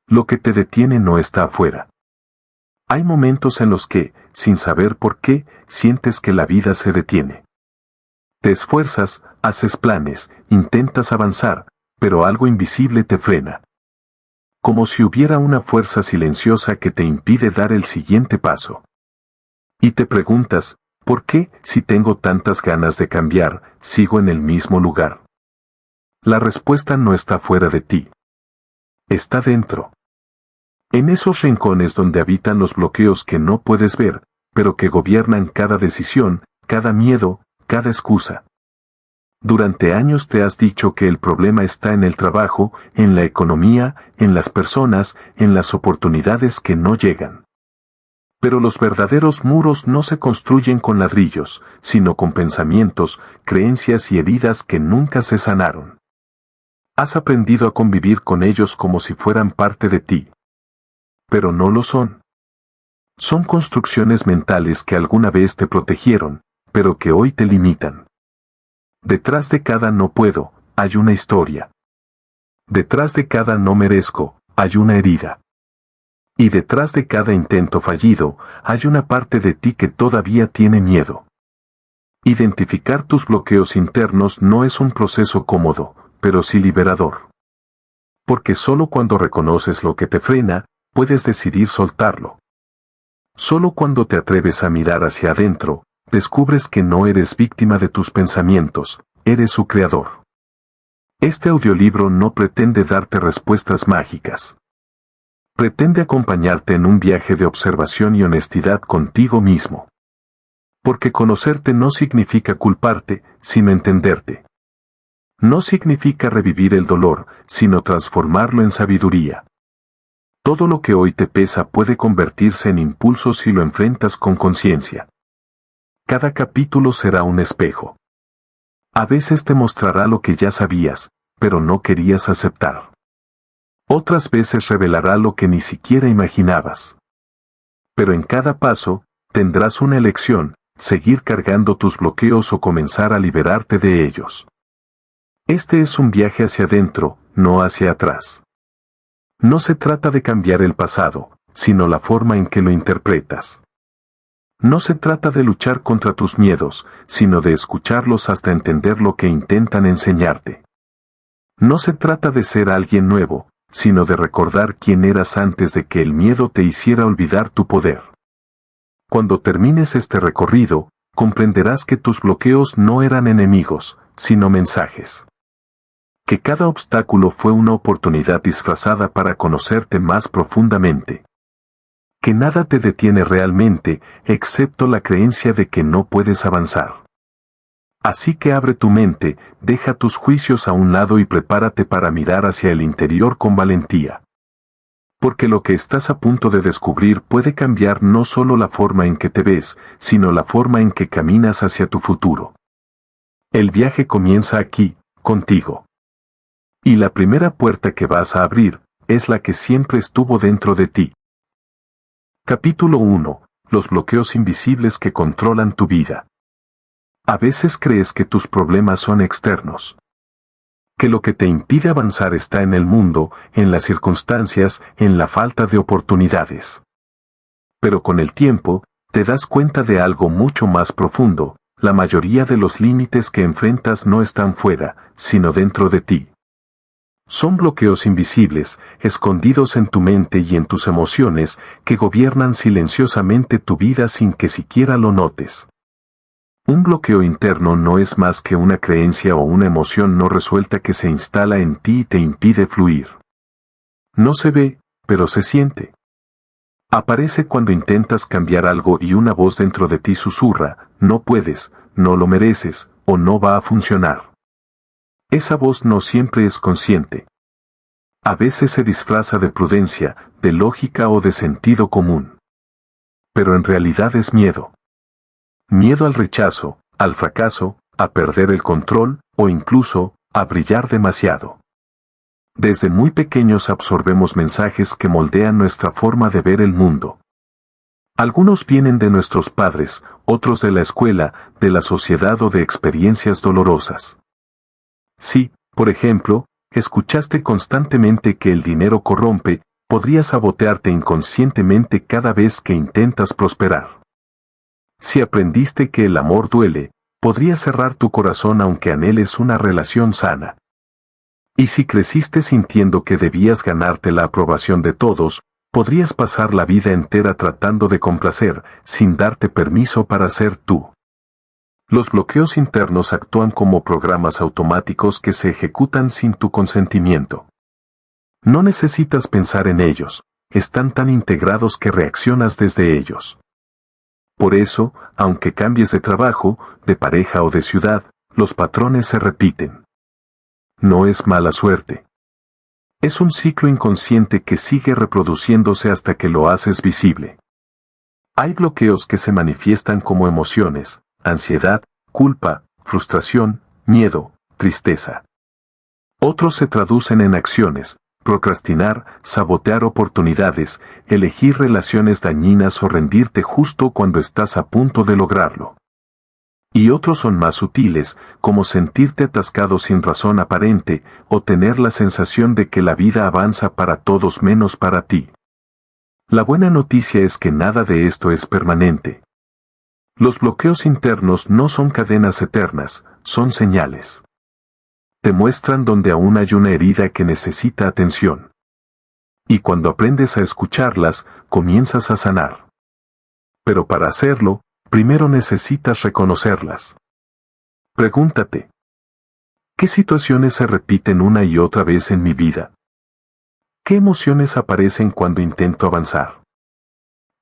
Lo que te detiene no está afuera. Hay momentos en los que, sin saber por qué, sientes que la vida se detiene. Te esfuerzas, haces planes, intentas avanzar, pero algo invisible te frena. Como si hubiera una fuerza silenciosa que te impide dar el siguiente paso. Y te preguntas, ¿por qué, si tengo tantas ganas de cambiar, sigo en el mismo lugar? La respuesta no está fuera de ti. Está dentro. En esos rincones donde habitan los bloqueos que no puedes ver, pero que gobiernan cada decisión, cada miedo, cada excusa. Durante años te has dicho que el problema está en el trabajo, en la economía, en las personas, en las oportunidades que no llegan. Pero los verdaderos muros no se construyen con ladrillos, sino con pensamientos, creencias y heridas que nunca se sanaron. Has aprendido a convivir con ellos como si fueran parte de ti. Pero no lo son. Son construcciones mentales que alguna vez te protegieron, pero que hoy te limitan. Detrás de cada no puedo, hay una historia. Detrás de cada no merezco, hay una herida. Y detrás de cada intento fallido, hay una parte de ti que todavía tiene miedo. Identificar tus bloqueos internos no es un proceso cómodo, pero sí liberador. Porque solo cuando reconoces lo que te frena, puedes decidir soltarlo. Solo cuando te atreves a mirar hacia adentro, descubres que no eres víctima de tus pensamientos, eres su creador. Este audiolibro no pretende darte respuestas mágicas. Pretende acompañarte en un viaje de observación y honestidad contigo mismo. Porque conocerte no significa culparte, sino entenderte. No significa revivir el dolor, sino transformarlo en sabiduría. Todo lo que hoy te pesa puede convertirse en impulso si lo enfrentas con conciencia. Cada capítulo será un espejo. A veces te mostrará lo que ya sabías, pero no querías aceptar. Otras veces revelará lo que ni siquiera imaginabas. Pero en cada paso, tendrás una elección, seguir cargando tus bloqueos o comenzar a liberarte de ellos. Este es un viaje hacia adentro, no hacia atrás. No se trata de cambiar el pasado, sino la forma en que lo interpretas. No se trata de luchar contra tus miedos, sino de escucharlos hasta entender lo que intentan enseñarte. No se trata de ser alguien nuevo, sino de recordar quién eras antes de que el miedo te hiciera olvidar tu poder. Cuando termines este recorrido, comprenderás que tus bloqueos no eran enemigos, sino mensajes. Que cada obstáculo fue una oportunidad disfrazada para conocerte más profundamente. Que nada te detiene realmente, excepto la creencia de que no puedes avanzar. Así que abre tu mente, deja tus juicios a un lado y prepárate para mirar hacia el interior con valentía. Porque lo que estás a punto de descubrir puede cambiar no solo la forma en que te ves, sino la forma en que caminas hacia tu futuro. El viaje comienza aquí, contigo. Y la primera puerta que vas a abrir, es la que siempre estuvo dentro de ti. Capítulo 1. Los bloqueos invisibles que controlan tu vida. A veces crees que tus problemas son externos. Que lo que te impide avanzar está en el mundo, en las circunstancias, en la falta de oportunidades. Pero con el tiempo, te das cuenta de algo mucho más profundo, la mayoría de los límites que enfrentas no están fuera, sino dentro de ti. Son bloqueos invisibles, escondidos en tu mente y en tus emociones, que gobiernan silenciosamente tu vida sin que siquiera lo notes. Un bloqueo interno no es más que una creencia o una emoción no resuelta que se instala en ti y te impide fluir. No se ve, pero se siente. Aparece cuando intentas cambiar algo y una voz dentro de ti susurra, no puedes, no lo mereces, o no va a funcionar. Esa voz no siempre es consciente. A veces se disfraza de prudencia, de lógica o de sentido común. Pero en realidad es miedo. Miedo al rechazo, al fracaso, a perder el control, o incluso, a brillar demasiado. Desde muy pequeños absorbemos mensajes que moldean nuestra forma de ver el mundo. Algunos vienen de nuestros padres, otros de la escuela, de la sociedad o de experiencias dolorosas. Si, por ejemplo, escuchaste constantemente que el dinero corrompe, podría sabotearte inconscientemente cada vez que intentas prosperar. Si aprendiste que el amor duele, podría cerrar tu corazón aunque anheles una relación sana. Y si creciste sintiendo que debías ganarte la aprobación de todos, podrías pasar la vida entera tratando de complacer, sin darte permiso para ser tú. Los bloqueos internos actúan como programas automáticos que se ejecutan sin tu consentimiento. No necesitas pensar en ellos, están tan integrados que reaccionas desde ellos. Por eso, aunque cambies de trabajo, de pareja o de ciudad, los patrones se repiten. No es mala suerte. Es un ciclo inconsciente que sigue reproduciéndose hasta que lo haces visible. Hay bloqueos que se manifiestan como emociones, ansiedad, culpa, frustración, miedo, tristeza. Otros se traducen en acciones, procrastinar, sabotear oportunidades, elegir relaciones dañinas o rendirte justo cuando estás a punto de lograrlo. Y otros son más sutiles, como sentirte atascado sin razón aparente, o tener la sensación de que la vida avanza para todos menos para ti. La buena noticia es que nada de esto es permanente. Los bloqueos internos no son cadenas eternas, son señales. Te muestran donde aún hay una herida que necesita atención. Y cuando aprendes a escucharlas, comienzas a sanar. Pero para hacerlo, primero necesitas reconocerlas. Pregúntate: ¿qué situaciones se repiten una y otra vez en mi vida? ¿Qué emociones aparecen cuando intento avanzar?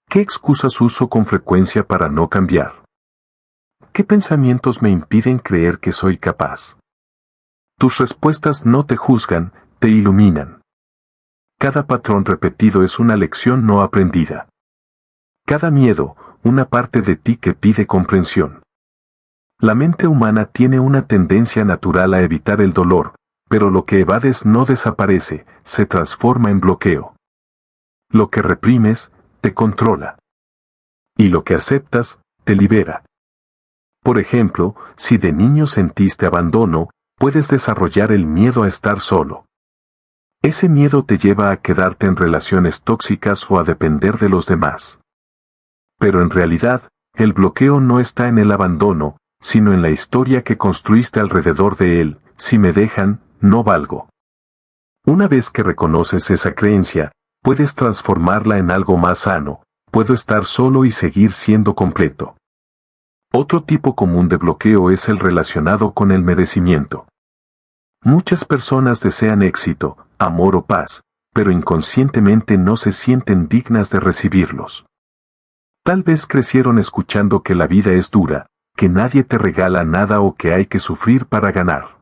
¿Qué excusas uso con frecuencia para no cambiar? ¿Qué pensamientos me impiden creer que soy capaz? Tus respuestas no te juzgan, te iluminan. Cada patrón repetido es una lección no aprendida. Cada miedo, una parte de ti que pide comprensión. La mente humana tiene una tendencia natural a evitar el dolor, pero lo que evades no desaparece, se transforma en bloqueo. Lo que reprimes, te controla. Y lo que aceptas, te libera. Por ejemplo, si de niño sentiste abandono, puedes desarrollar el miedo a estar solo. Ese miedo te lleva a quedarte en relaciones tóxicas o a depender de los demás. Pero en realidad, el bloqueo no está en el abandono, sino en la historia que construiste alrededor de él: si me dejan, no valgo. Una vez que reconoces esa creencia, puedes transformarla en algo más sano: puedo estar solo y seguir siendo completo. Otro tipo común de bloqueo es el relacionado con el merecimiento. Muchas personas desean éxito, amor o paz, pero inconscientemente no se sienten dignas de recibirlos. Tal vez crecieron escuchando que la vida es dura, que nadie te regala nada o que hay que sufrir para ganar.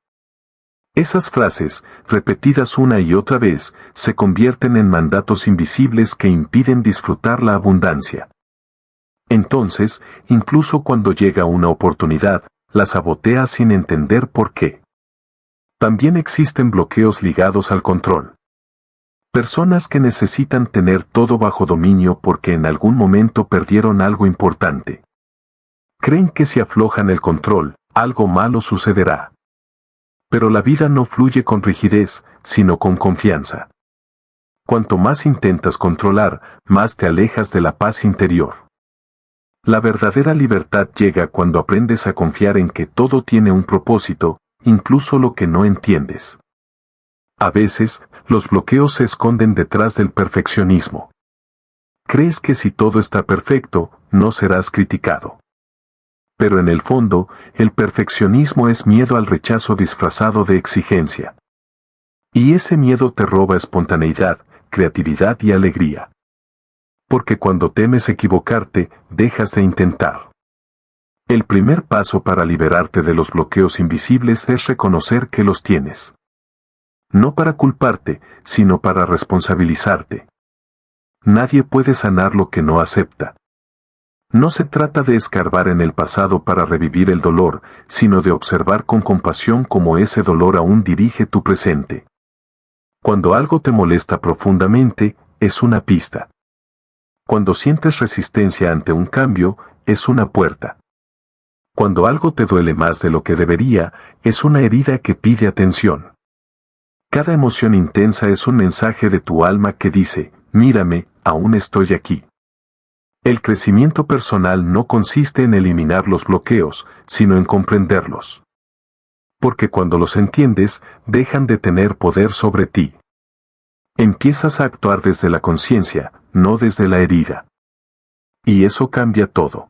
Esas frases, repetidas una y otra vez, se convierten en mandatos invisibles que impiden disfrutar la abundancia. Entonces, incluso cuando llega una oportunidad, la saboteas sin entender por qué. También existen bloqueos ligados al control. Personas que necesitan tener todo bajo dominio porque en algún momento perdieron algo importante. Creen que si aflojan el control, algo malo sucederá. Pero la vida no fluye con rigidez, sino con confianza. Cuanto más intentas controlar, más te alejas de la paz interior. La verdadera libertad llega cuando aprendes a confiar en que todo tiene un propósito, incluso lo que no entiendes. A veces, los bloqueos se esconden detrás del perfeccionismo. Crees que si todo está perfecto, no serás criticado. Pero en el fondo, el perfeccionismo es miedo al rechazo disfrazado de exigencia. Y ese miedo te roba espontaneidad, creatividad y alegría. Porque cuando temes equivocarte, dejas de intentar. El primer paso para liberarte de los bloqueos invisibles es reconocer que los tienes. No para culparte, sino para responsabilizarte. Nadie puede sanar lo que no acepta. No se trata de escarbar en el pasado para revivir el dolor, sino de observar con compasión cómo ese dolor aún dirige tu presente. Cuando algo te molesta profundamente, es una pista. Cuando sientes resistencia ante un cambio, es una puerta. Cuando algo te duele más de lo que debería, es una herida que pide atención. Cada emoción intensa es un mensaje de tu alma que dice, mírame, aún estoy aquí. El crecimiento personal no consiste en eliminar los bloqueos, sino en comprenderlos. Porque cuando los entiendes, dejan de tener poder sobre ti. Empiezas a actuar desde la conciencia, no desde la herida. Y eso cambia todo.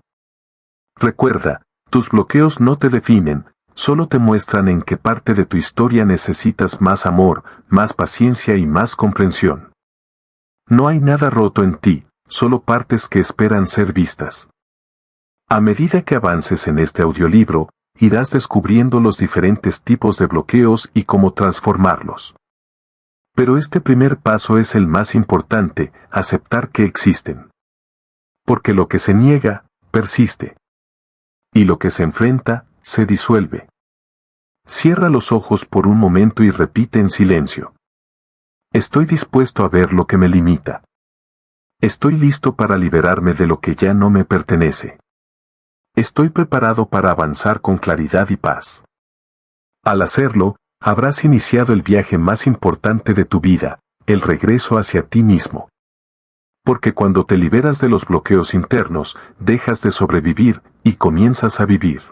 Recuerda, tus bloqueos no te definen, solo te muestran en qué parte de tu historia necesitas más amor, más paciencia y más comprensión. No hay nada roto en ti, solo partes que esperan ser vistas. A medida que avances en este audiolibro, irás descubriendo los diferentes tipos de bloqueos y cómo transformarlos. Pero este primer paso es el más importante, aceptar que existen. Porque lo que se niega, persiste. Y lo que se enfrenta, se disuelve. Cierra los ojos por un momento y repite en silencio. Estoy dispuesto a ver lo que me limita. Estoy listo para liberarme de lo que ya no me pertenece. Estoy preparado para avanzar con claridad y paz. Al hacerlo, habrás iniciado el viaje más importante de tu vida, el regreso hacia ti mismo. Porque cuando te liberas de los bloqueos internos, dejas de sobrevivir y comienzas a vivir.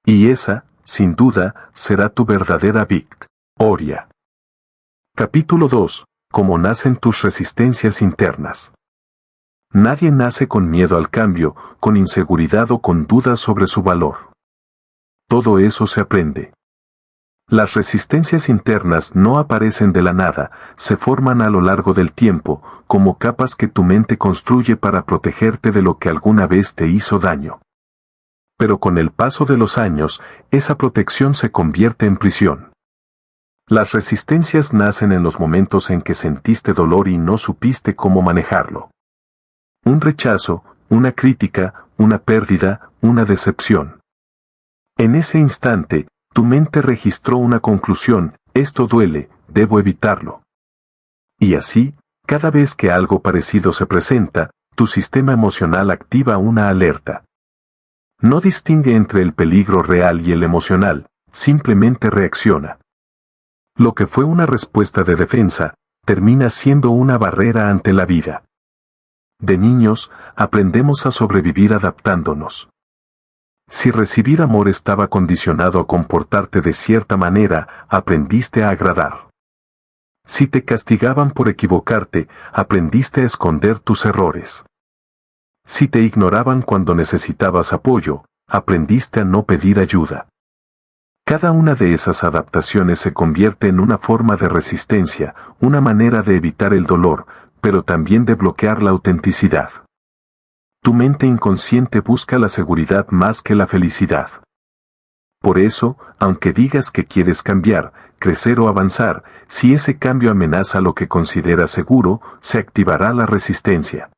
Y esa, sin duda, será tu verdadera victoria. Capítulo 2. Cómo nacen tus resistencias internas. Nadie nace con miedo al cambio, con inseguridad o con dudas sobre su valor. Todo eso se aprende. Las resistencias internas no aparecen de la nada, se forman a lo largo del tiempo, como capas que tu mente construye para protegerte de lo que alguna vez te hizo daño. Pero con el paso de los años, esa protección se convierte en prisión. Las resistencias nacen en los momentos en que sentiste dolor y no supiste cómo manejarlo. Un rechazo, una crítica, una pérdida, una decepción. En ese instante, tu mente registró una conclusión, esto duele, debo evitarlo. Y así, cada vez que algo parecido se presenta, tu sistema emocional activa una alerta. No distingue entre el peligro real y el emocional, simplemente reacciona. Lo que fue una respuesta de defensa, termina siendo una barrera ante la vida. De niños, aprendemos a sobrevivir adaptándonos. Si recibir amor estaba condicionado a comportarte de cierta manera, aprendiste a agradar. Si te castigaban por equivocarte, aprendiste a esconder tus errores. Si te ignoraban cuando necesitabas apoyo, aprendiste a no pedir ayuda. Cada una de esas adaptaciones se convierte en una forma de resistencia, una manera de evitar el dolor, pero también de bloquear la autenticidad. Tu mente inconsciente busca la seguridad más que la felicidad. Por eso, aunque digas que quieres cambiar, crecer o avanzar, si ese cambio amenaza lo que consideras seguro, se activará la resistencia.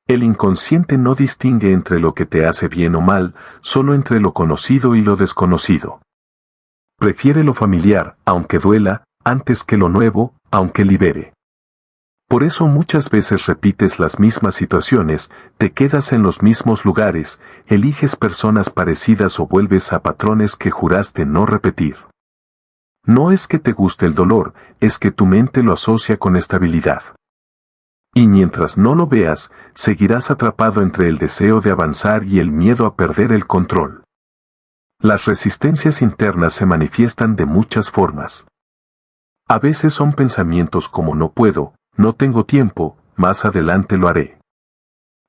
El inconsciente no distingue entre lo que te hace bien o mal, solo entre lo conocido y lo desconocido. Prefiere lo familiar, aunque duela, antes que lo nuevo, aunque libere. Por eso muchas veces repites las mismas situaciones, te quedas en los mismos lugares, eliges personas parecidas o vuelves a patrones que juraste no repetir. No es que te guste el dolor, es que tu mente lo asocia con estabilidad. Y mientras no lo veas, seguirás atrapado entre el deseo de avanzar y el miedo a perder el control. Las resistencias internas se manifiestan de muchas formas. A veces son pensamientos como no puedo, no tengo tiempo, más adelante lo haré.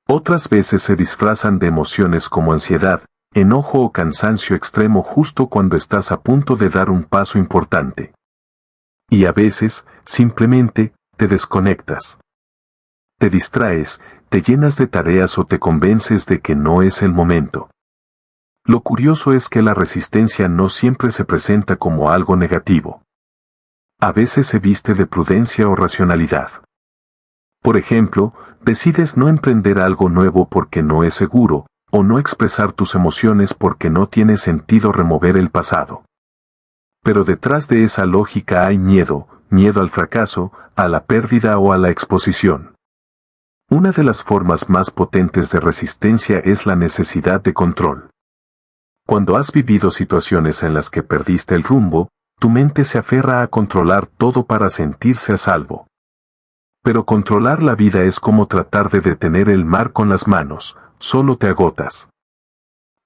Otras veces se disfrazan de emociones como ansiedad, enojo o cansancio extremo justo cuando estás a punto de dar un paso importante. Y a veces, simplemente, te desconectas. Te distraes, te llenas de tareas o te convences de que no es el momento. Lo curioso es que la resistencia no siempre se presenta como algo negativo. A veces se viste de prudencia o racionalidad. Por ejemplo, decides no emprender algo nuevo porque no es seguro, o no expresar tus emociones porque no tiene sentido remover el pasado. Pero detrás de esa lógica hay miedo, miedo al fracaso, a la pérdida o a la exposición. Una de las formas más potentes de resistencia es la necesidad de control. Cuando has vivido situaciones en las que perdiste el rumbo, Tu mente se aferra a controlar todo para sentirse a salvo. Pero controlar la vida es como tratar de detener el mar con las manos, solo te agotas.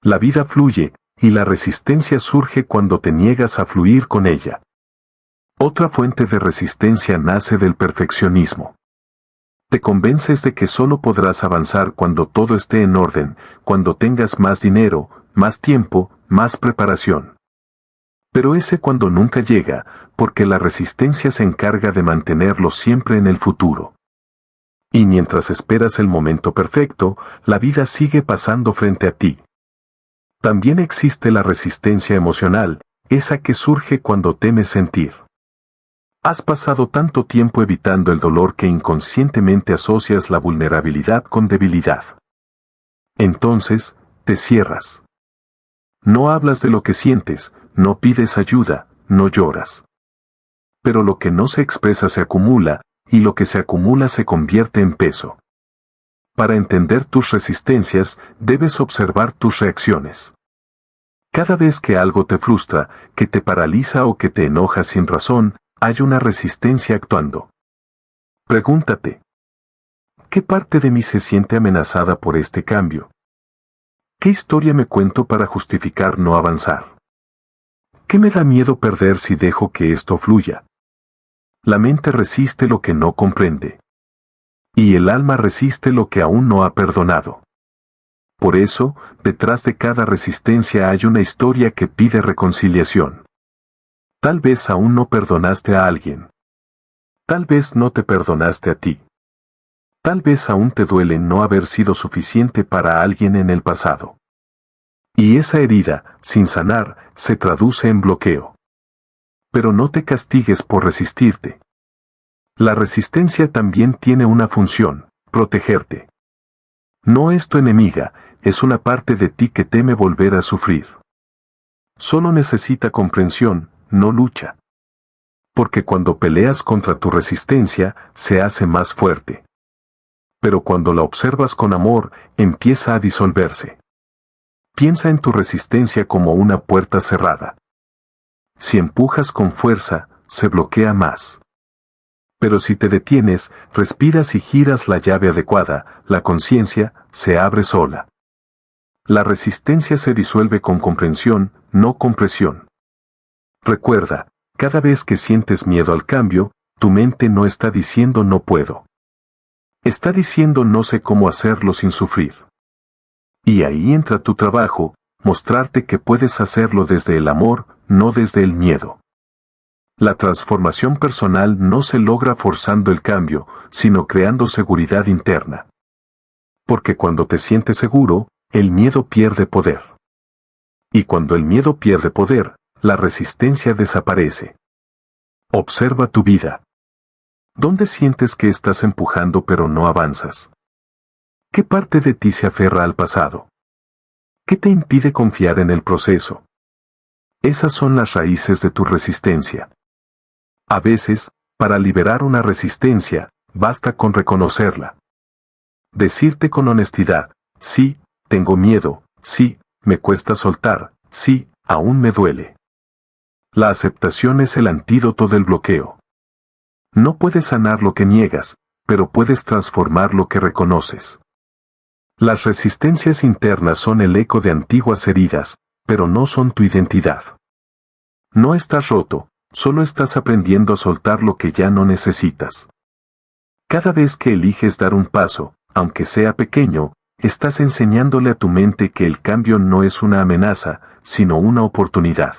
La vida fluye, y la resistencia surge cuando te niegas a fluir con ella. Otra fuente de resistencia nace del perfeccionismo. Te convences de que solo podrás avanzar cuando todo esté en orden, cuando tengas más dinero, más tiempo, más preparación. Pero ese cuando nunca llega, porque la resistencia se encarga de mantenerlo siempre en el futuro. Y mientras esperas el momento perfecto, la vida sigue pasando frente a ti. También existe la resistencia emocional, esa que surge cuando temes sentir. Has pasado tanto tiempo evitando el dolor que inconscientemente asocias la vulnerabilidad con debilidad. Entonces, te cierras. No hablas de lo que sientes, no pides ayuda, no lloras. Pero lo que no se expresa se acumula, y lo que se acumula se convierte en peso. Para entender tus resistencias, debes observar tus reacciones. Cada vez que algo te frustra, que te paraliza o que te enoja sin razón, hay una resistencia actuando. Pregúntate: ¿qué parte de mí se siente amenazada por este cambio? ¿Qué historia me cuento para justificar no avanzar? ¿Qué me da miedo perder si dejo que esto fluya? La mente resiste lo que no comprende. Y el alma resiste lo que aún no ha perdonado. Por eso, detrás de cada resistencia hay una historia que pide reconciliación. Tal vez aún no perdonaste a alguien. Tal vez no te perdonaste a ti. Tal vez aún te duele no haber sido suficiente para alguien en el pasado. Y esa herida, sin sanar, se traduce en bloqueo. Pero no te castigues por resistirte. La resistencia también tiene una función: protegerte. No es tu enemiga, es una parte de ti que teme volver a sufrir. Solo necesita comprensión, no lucha. Porque cuando peleas contra tu resistencia, se hace más fuerte. Pero cuando la observas con amor, empieza a disolverse. Piensa en tu resistencia como una puerta cerrada. Si empujas con fuerza, se bloquea más. Pero si te detienes, respiras y giras la llave adecuada, la conciencia se abre sola. La resistencia se disuelve con comprensión, no con presión. Recuerda, cada vez que sientes miedo al cambio, tu mente no está diciendo no puedo. Está diciendo no sé cómo hacerlo sin sufrir. Y ahí entra tu trabajo, mostrarte que puedes hacerlo desde el amor, no desde el miedo. La transformación personal no se logra forzando el cambio, sino creando seguridad interna. Porque cuando te sientes seguro, el miedo pierde poder. Y cuando el miedo pierde poder, la resistencia desaparece. Observa tu vida. ¿Dónde sientes que estás empujando pero no avanzas? ¿Qué parte de ti se aferra al pasado? ¿Qué te impide confiar en el proceso? Esas son las raíces de tu resistencia. A veces, para liberar una resistencia, basta con reconocerla. Decirte con honestidad: sí, tengo miedo, sí, me cuesta soltar, sí, aún me duele. La aceptación es el antídoto del bloqueo. No puedes sanar lo que niegas, pero puedes transformar lo que reconoces. Las resistencias internas son el eco de antiguas heridas, pero no son tu identidad. No estás roto, solo estás aprendiendo a soltar lo que ya no necesitas. Cada vez que eliges dar un paso, aunque sea pequeño, estás enseñándole a tu mente que el cambio no es una amenaza, sino una oportunidad.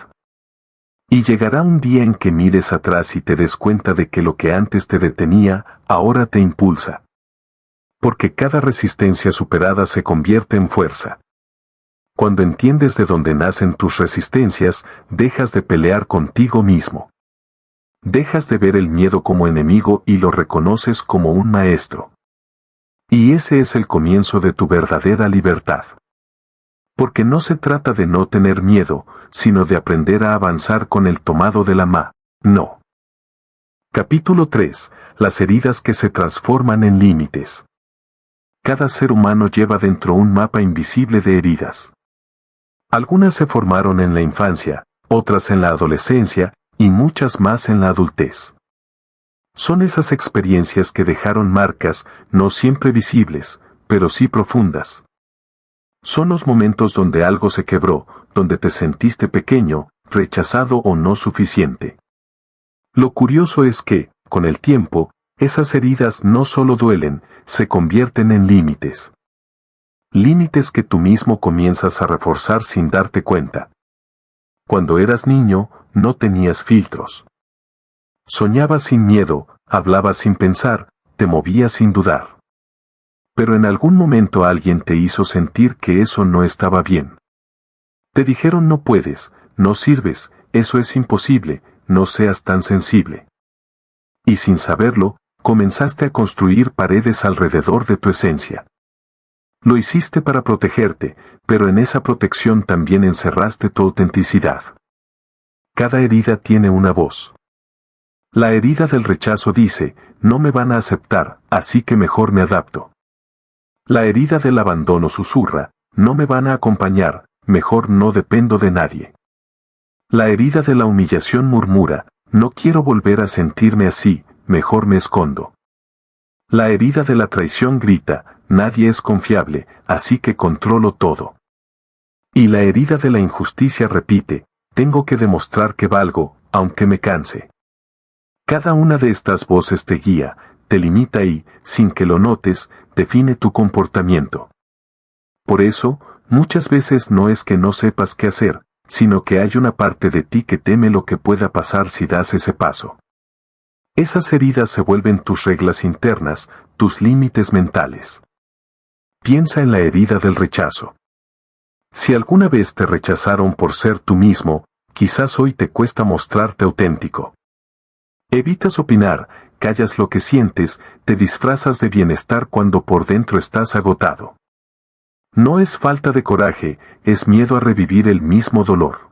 Y llegará un día en que mires atrás y te des cuenta de que lo que antes te detenía, ahora te impulsa. Porque cada resistencia superada se convierte en fuerza. Cuando entiendes de dónde nacen tus resistencias, dejas de pelear contigo mismo. Dejas de ver el miedo como enemigo y lo reconoces como un maestro. Y ese es el comienzo de tu verdadera libertad. Porque no se trata de no tener miedo, sino de aprender a avanzar con el tomado de la mano. Capítulo 3. Las heridas que se transforman en límites. Cada ser humano lleva dentro un mapa invisible de heridas. Algunas se formaron en la infancia, otras en la adolescencia, y muchas más en la adultez. Son esas experiencias que dejaron marcas, no siempre visibles, pero sí profundas. Son los momentos donde algo se quebró, donde te sentiste pequeño, rechazado o no suficiente. Lo curioso es que, con el tiempo, esas heridas no solo duelen, se convierten en límites. Límites que tú mismo comienzas a reforzar sin darte cuenta. Cuando eras niño, no tenías filtros. Soñabas sin miedo, hablabas sin pensar, te movías sin dudar. Pero en algún momento alguien te hizo sentir que eso no estaba bien. Te dijeron no puedes, no sirves, eso es imposible, no seas tan sensible. Y sin saberlo, comenzaste a construir paredes alrededor de tu esencia. Lo hiciste para protegerte, pero en esa protección también encerraste tu autenticidad. Cada herida tiene una voz. La herida del rechazo dice, no me van a aceptar, así que mejor me adapto. La herida del abandono susurra, no me van a acompañar, mejor no dependo de nadie. La herida de la humillación murmura, no quiero volver a sentirme así, mejor me escondo. La herida de la traición grita, nadie es confiable, así que controlo todo. Y la herida de la injusticia repite, tengo que demostrar que valgo, aunque me canse. Cada una de estas voces te guía, te limita y, sin que lo notes, define tu comportamiento. Por eso, muchas veces no es que no sepas qué hacer, sino que hay una parte de ti que teme lo que pueda pasar si das ese paso. Esas heridas se vuelven tus reglas internas, tus límites mentales. Piensa en la herida del rechazo. Si alguna vez te rechazaron por ser tú mismo, quizás hoy te cuesta mostrarte auténtico. Evitas opinar, callas lo que sientes, te disfrazas de bienestar cuando por dentro estás agotado. No es falta de coraje, es miedo a revivir el mismo dolor.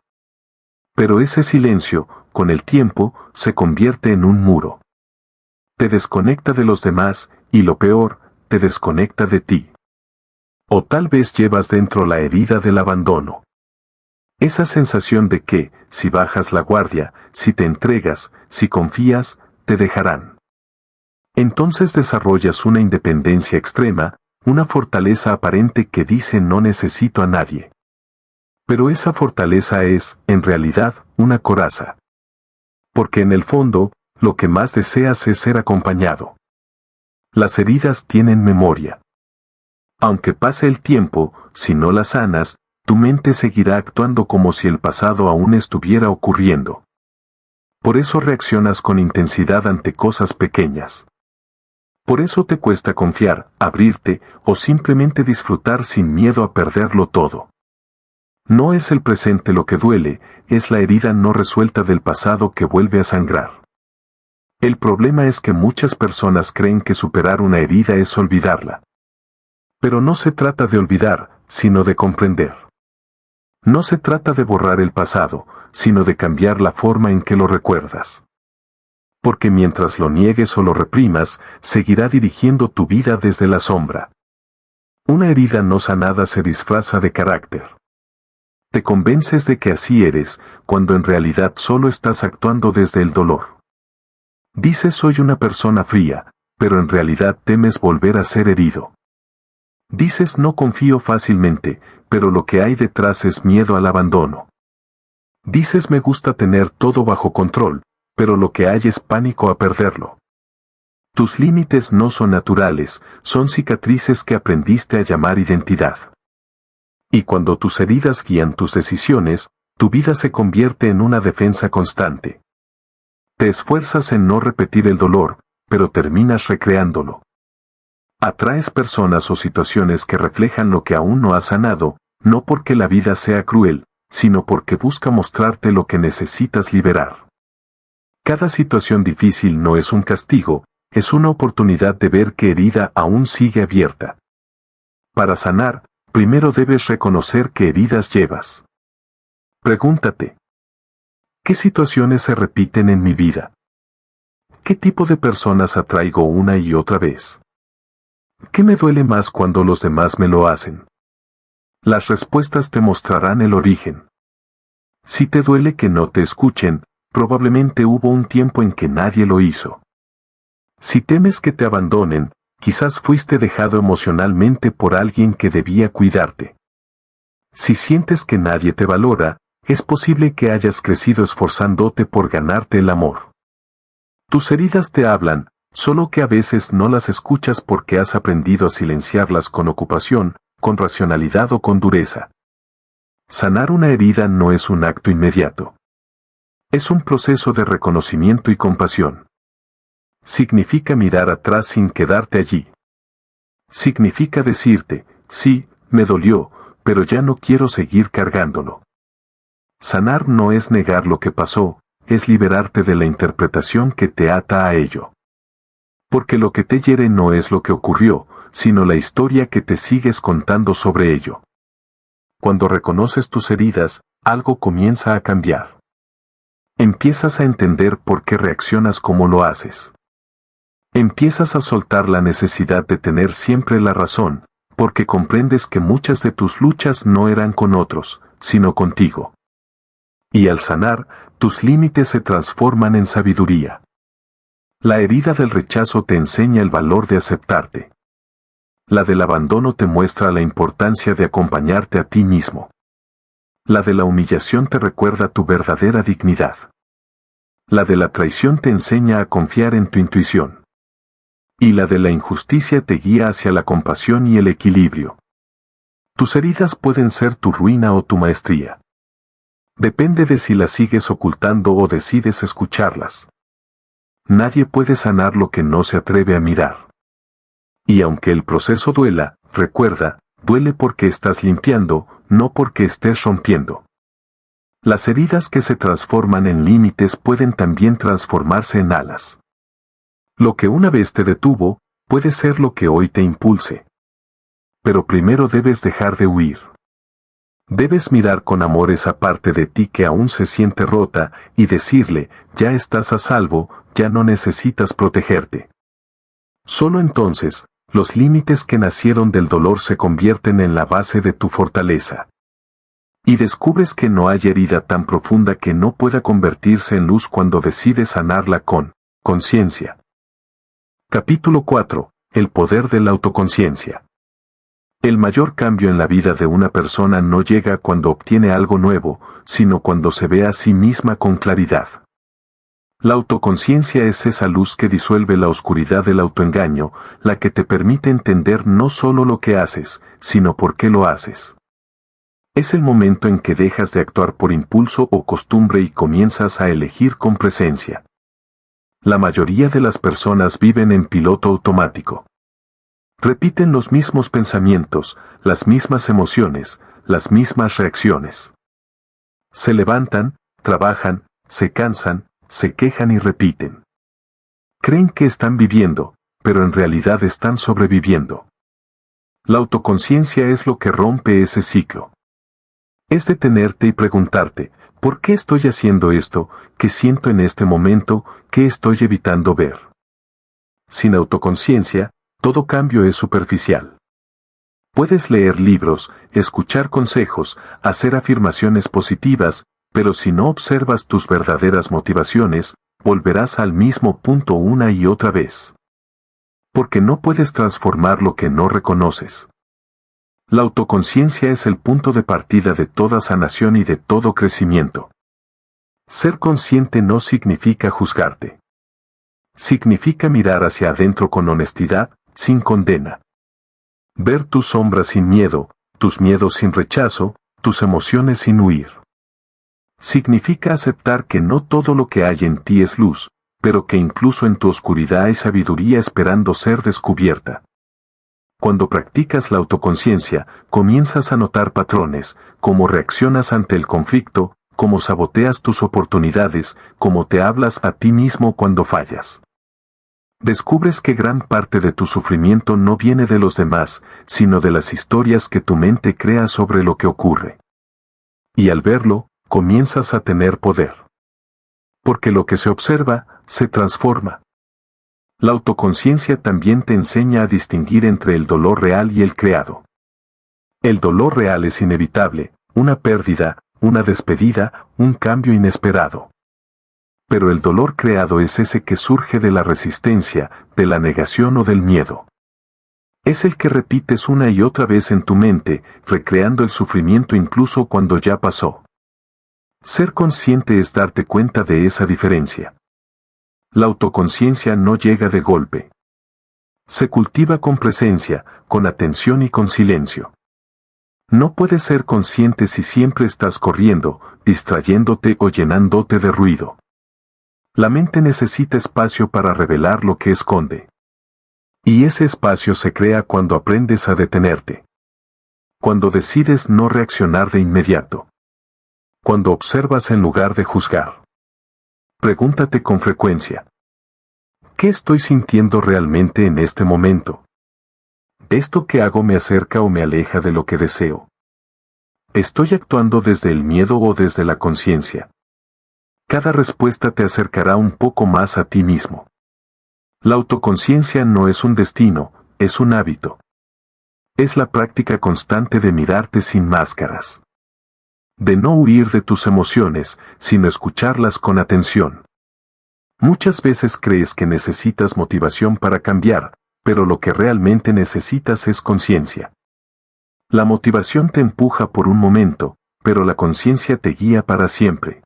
Pero ese silencio, con el tiempo, se convierte en un muro. Te desconecta de los demás, y lo peor, te desconecta de ti. O tal vez llevas dentro la herida del abandono. Esa sensación de que, si bajas la guardia, si te entregas, si confías, te dejarán. Entonces desarrollas una independencia extrema, una fortaleza aparente que dice no necesito a nadie. Pero esa fortaleza es, en realidad, una coraza. Porque en el fondo, lo que más deseas es ser acompañado. Las heridas tienen memoria. Aunque pase el tiempo, si no las sanas, tu mente seguirá actuando como si el pasado aún estuviera ocurriendo. Por eso reaccionas con intensidad ante cosas pequeñas. Por eso te cuesta confiar, abrirte, o simplemente disfrutar sin miedo a perderlo todo. No es el presente lo que duele, es la herida no resuelta del pasado que vuelve a sangrar. El problema es que muchas personas creen que superar una herida es olvidarla. Pero no se trata de olvidar, sino de comprender. No se trata de borrar el pasado, sino de cambiar la forma en que lo recuerdas. Porque mientras lo niegues o lo reprimas, seguirá dirigiendo tu vida desde la sombra. Una herida no sanada se disfraza de carácter. Te convences de que así eres, cuando en realidad solo estás actuando desde el dolor. Dices soy una persona fría, pero en realidad temes volver a ser herido. Dices no confío fácilmente, pero lo que hay detrás es miedo al abandono. Dices me gusta tener todo bajo control, pero lo que hay es pánico a perderlo. Tus límites no son naturales, son cicatrices que aprendiste a llamar identidad. Y cuando tus heridas guían tus decisiones, tu vida se convierte en una defensa constante. Te esfuerzas en no repetir el dolor, pero terminas recreándolo. Atraes personas o situaciones que reflejan lo que aún no has sanado, no porque la vida sea cruel, sino porque busca mostrarte lo que necesitas liberar. Cada situación difícil no es un castigo, es una oportunidad de ver qué herida aún sigue abierta. Para sanar, primero debes reconocer qué heridas llevas. Pregúntate: ¿qué situaciones se repiten en mi vida? ¿Qué tipo de personas atraigo una y otra vez? ¿Qué me duele más cuando los demás me lo hacen? Las respuestas te mostrarán el origen. Si te duele que no te escuchen, probablemente hubo un tiempo en que nadie lo hizo. Si temes que te abandonen, quizás fuiste dejado emocionalmente por alguien que debía cuidarte. Si sientes que nadie te valora, es posible que hayas crecido esforzándote por ganarte el amor. Tus heridas te hablan, solo que a veces no las escuchas porque has aprendido a silenciarlas con ocupación, con racionalidad o con dureza. Sanar una herida no es un acto inmediato. Es un proceso de reconocimiento y compasión. Significa mirar atrás sin quedarte allí. Significa decirte, sí, me dolió, pero ya no quiero seguir cargándolo. Sanar no es negar lo que pasó, es liberarte de la interpretación que te ata a ello. Porque lo que te hiere no es lo que ocurrió, sino la historia que te sigues contando sobre ello. Cuando reconoces tus heridas, algo comienza a cambiar. Empiezas a entender por qué reaccionas como lo haces. Empiezas a soltar la necesidad de tener siempre la razón, porque comprendes que muchas de tus luchas no eran con otros, sino contigo. Y al sanar, tus límites se transforman en sabiduría. La herida del rechazo te enseña el valor de aceptarte. La del abandono te muestra la importancia de acompañarte a ti mismo. La de la humillación te recuerda tu verdadera dignidad. La de la traición te enseña a confiar en tu intuición. Y la de la injusticia te guía hacia la compasión y el equilibrio. Tus heridas pueden ser tu ruina o tu maestría. Depende de si las sigues ocultando o decides escucharlas. Nadie puede sanar lo que no se atreve a mirar. Y aunque el proceso duela, recuerda, duele porque estás limpiando, no porque estés rompiendo. Las heridas que se transforman en límites pueden también transformarse en alas. Lo que una vez te detuvo, puede ser lo que hoy te impulse. Pero primero debes dejar de huir. Debes mirar con amor esa parte de ti que aún se siente rota y decirle, ya estás a salvo, ya no necesitas protegerte. Solo entonces, los límites que nacieron del dolor se convierten en la base de tu fortaleza. Y descubres que no hay herida tan profunda que no pueda convertirse en luz cuando decides sanarla con conciencia. Capítulo 4. El poder de la autoconciencia. El mayor cambio en la vida de una persona no llega cuando obtiene algo nuevo, sino cuando se ve a sí misma con claridad. La autoconciencia es esa luz que disuelve la oscuridad del autoengaño, la que te permite entender no solo lo que haces, sino por qué lo haces. Es el momento en que dejas de actuar por impulso o costumbre y comienzas a elegir con presencia. La mayoría de las personas viven en piloto automático. Repiten los mismos pensamientos, las mismas emociones, las mismas reacciones. Se levantan, trabajan, se cansan, se quejan y repiten. Creen que están viviendo, pero en realidad están sobreviviendo. La autoconciencia es lo que rompe ese ciclo. Es detenerte y preguntarte, ¿por qué estoy haciendo esto? ¿Qué siento en este momento? ¿Qué estoy evitando ver? Sin autoconciencia, todo cambio es superficial. Puedes leer libros, escuchar consejos, hacer afirmaciones positivas, pero si no observas tus verdaderas motivaciones, volverás al mismo punto una y otra vez. Porque no puedes transformar lo que no reconoces. La autoconciencia es el punto de partida de toda sanación y de todo crecimiento. Ser consciente no significa juzgarte. Significa mirar hacia adentro con honestidad, sin condena. Ver tus sombras sin miedo, tus miedos sin rechazo, tus emociones sin huir. Significa aceptar que no todo lo que hay en ti es luz, pero que incluso en tu oscuridad hay sabiduría esperando ser descubierta. Cuando practicas la autoconciencia, comienzas a notar patrones, cómo reaccionas ante el conflicto, cómo saboteas tus oportunidades, cómo te hablas a ti mismo cuando fallas. Descubres que gran parte de tu sufrimiento no viene de los demás, sino de las historias que tu mente crea sobre lo que ocurre. Y al verlo, comienzas a tener poder. Porque lo que se observa, se transforma. La autoconciencia también te enseña a distinguir entre el dolor real y el creado. El dolor real es inevitable, una pérdida, una despedida, un cambio inesperado. Pero el dolor creado es ese que surge de la resistencia, de la negación o del miedo. Es el que repites una y otra vez en tu mente, recreando el sufrimiento incluso cuando ya pasó. Ser consciente es darte cuenta de esa diferencia. La autoconciencia no llega de golpe. Se cultiva con presencia, con atención y con silencio. No puedes ser consciente si siempre estás corriendo, distrayéndote o llenándote de ruido. La mente necesita espacio para revelar lo que esconde. Y ese espacio se crea cuando aprendes a detenerte. Cuando decides no reaccionar de inmediato. Cuando observas en lugar de juzgar. Pregúntate con frecuencia: ¿qué estoy sintiendo realmente en este momento? ¿Esto que hago me acerca o me aleja de lo que deseo? ¿Estoy actuando desde el miedo o desde la conciencia? Cada respuesta te acercará un poco más a ti mismo. La autoconciencia no es un destino, es un hábito. Es la práctica constante de mirarte sin máscaras. De no huir de tus emociones, sino escucharlas con atención. Muchas veces crees que necesitas motivación para cambiar, pero lo que realmente necesitas es conciencia. La motivación te empuja por un momento, pero la conciencia te guía para siempre.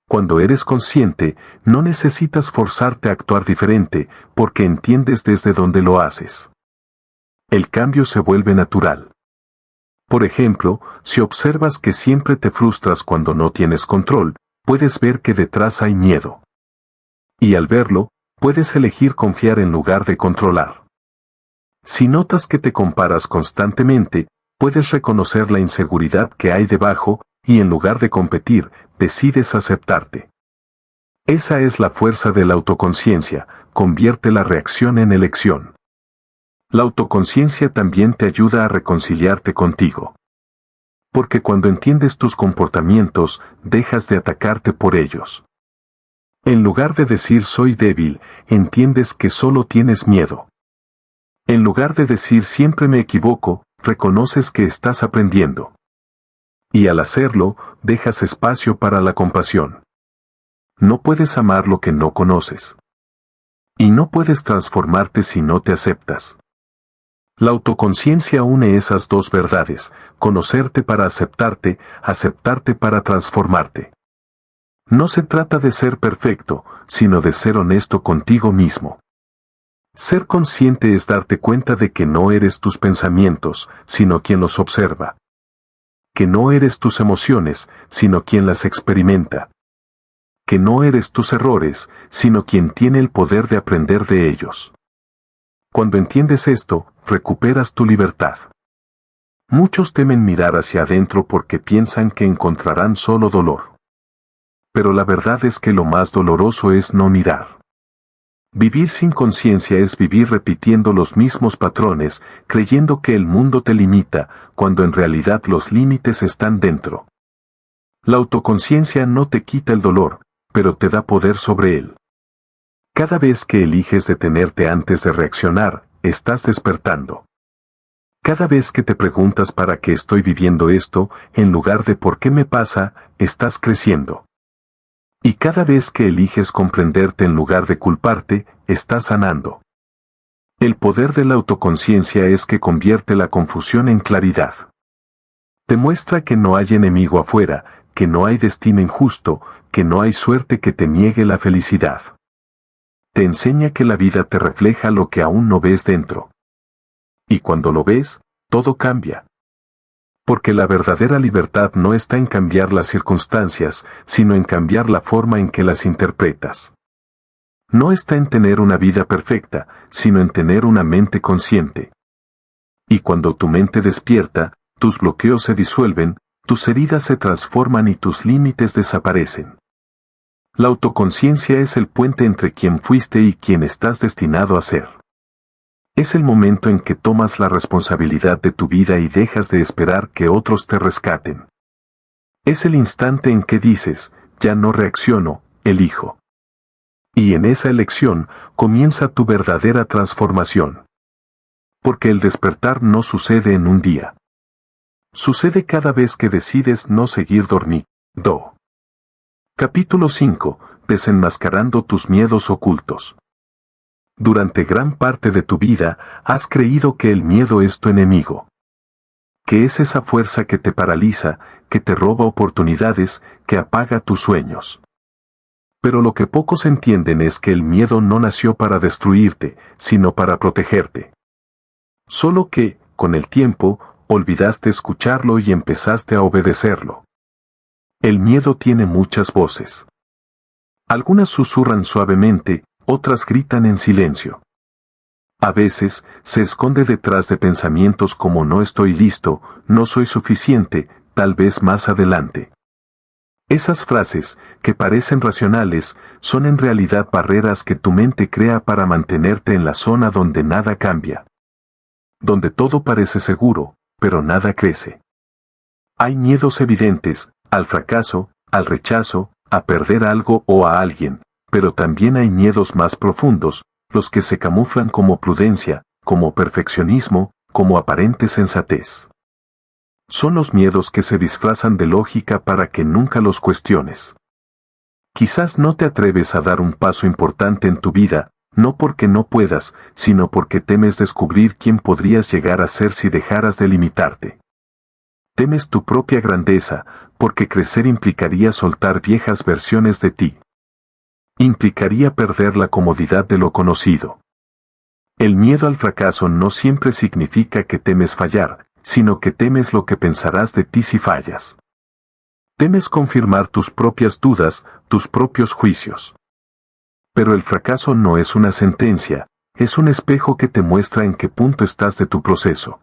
Cuando eres consciente, no necesitas forzarte a actuar diferente, porque entiendes desde dónde lo haces. El cambio se vuelve natural. Por ejemplo, si observas que siempre te frustras cuando no tienes control, puedes ver que detrás hay miedo. Y al verlo, puedes elegir confiar en lugar de controlar. Si notas que te comparas constantemente, puedes reconocer la inseguridad que hay debajo, y en lugar de competir, decides aceptarte. Esa es la fuerza de la autoconciencia, convierte la reacción en elección. La autoconciencia también te ayuda a reconciliarte contigo. Porque cuando entiendes tus comportamientos, dejas de atacarte por ellos. En lugar de decir soy débil, entiendes que solo tienes miedo. En lugar de decir siempre me equivoco, reconoces que estás aprendiendo. Y al hacerlo, dejas espacio para la compasión. No puedes amar lo que no conoces. Y no puedes transformarte si no te aceptas. La autoconciencia une esas dos verdades, conocerte para aceptarte para transformarte. No se trata de ser perfecto, sino de ser honesto contigo mismo. Ser consciente es darte cuenta de que no eres tus pensamientos, sino quien los observa. Que no eres tus emociones, sino quien las experimenta. Que no eres tus errores, sino quien tiene el poder de aprender de ellos. Cuando entiendes esto, recuperas tu libertad. Muchos temen mirar hacia adentro porque piensan que encontrarán solo dolor. Pero la verdad es que lo más doloroso es no mirar. Vivir sin conciencia es vivir repitiendo los mismos patrones, creyendo que el mundo te limita, cuando en realidad los límites están dentro. La autoconciencia no te quita el dolor, pero te da poder sobre él. Cada vez que eliges detenerte antes de reaccionar, estás despertando. Cada vez que te preguntas para qué estoy viviendo esto, en lugar de por qué me pasa, estás creciendo. Y cada vez que eliges comprenderte en lugar de culparte, estás sanando. El poder de la autoconciencia es que convierte la confusión en claridad. Te muestra que no hay enemigo afuera, que no hay destino injusto, que no hay suerte que te niegue la felicidad. Te enseña que la vida te refleja lo que aún no ves dentro. Y cuando lo ves, todo cambia. Porque la verdadera libertad no está en cambiar las circunstancias, sino en cambiar la forma en que las interpretas. No está en tener una vida perfecta, sino en tener una mente consciente. Y cuando tu mente despierta, tus bloqueos se disuelven, tus heridas se transforman y tus límites desaparecen. La autoconciencia es el puente entre quien fuiste y quien estás destinado a ser. Es el momento en que tomas la responsabilidad de tu vida y dejas de esperar que otros te rescaten. Es el instante en que dices, ya no reacciono, elijo. Y en esa elección comienza tu verdadera transformación. Porque el despertar no sucede en un día. Sucede cada vez que decides no seguir dormido. Capítulo 5. desenmascarando tus miedos ocultos. Durante gran parte de tu vida has creído que el miedo es tu enemigo. Que es esa fuerza que te paraliza, que te roba oportunidades, que apaga tus sueños. Pero lo que pocos entienden es que el miedo no nació para destruirte, sino para protegerte. Solo que, con el tiempo, olvidaste escucharlo y empezaste a obedecerlo. El miedo tiene muchas voces. Algunas susurran suavemente, otras gritan en silencio. A veces, se esconde detrás de pensamientos como no estoy listo, no soy suficiente, tal vez más adelante. Esas frases, que parecen racionales, son en realidad barreras que tu mente crea para mantenerte en la zona donde nada cambia. Donde todo parece seguro, pero nada crece. Hay miedos evidentes, al fracaso, al rechazo, a perder algo o a alguien, pero también hay miedos más profundos, los que se camuflan como prudencia, como perfeccionismo, como aparente sensatez. Son los miedos que se disfrazan de lógica para que nunca los cuestiones. Quizás no te atreves a dar un paso importante en tu vida, no porque no puedas, sino porque temes descubrir quién podrías llegar a ser si dejaras de limitarte. Temes tu propia grandeza, porque crecer implicaría soltar viejas versiones de ti. Implicaría perder la comodidad de lo conocido. El miedo al fracaso no siempre significa que temes fallar, sino que temes lo que pensarás de ti si fallas. Temes confirmar tus propias dudas, tus propios juicios. Pero el fracaso no es una sentencia, es un espejo que te muestra en qué punto estás de tu proceso.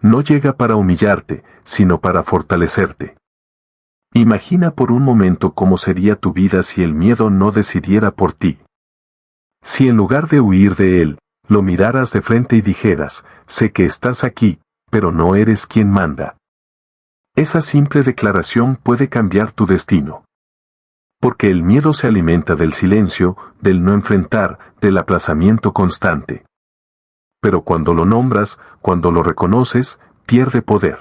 No llega para humillarte, sino para fortalecerte. Imagina por un momento cómo sería tu vida si el miedo no decidiera por ti. Si en lugar de huir de él, lo miraras de frente y dijeras, sé que estás aquí, pero no eres quien manda. Esa simple declaración puede cambiar tu destino. Porque el miedo se alimenta del silencio, del no enfrentar, del aplazamiento constante. Pero cuando lo nombras, cuando lo reconoces, pierde poder.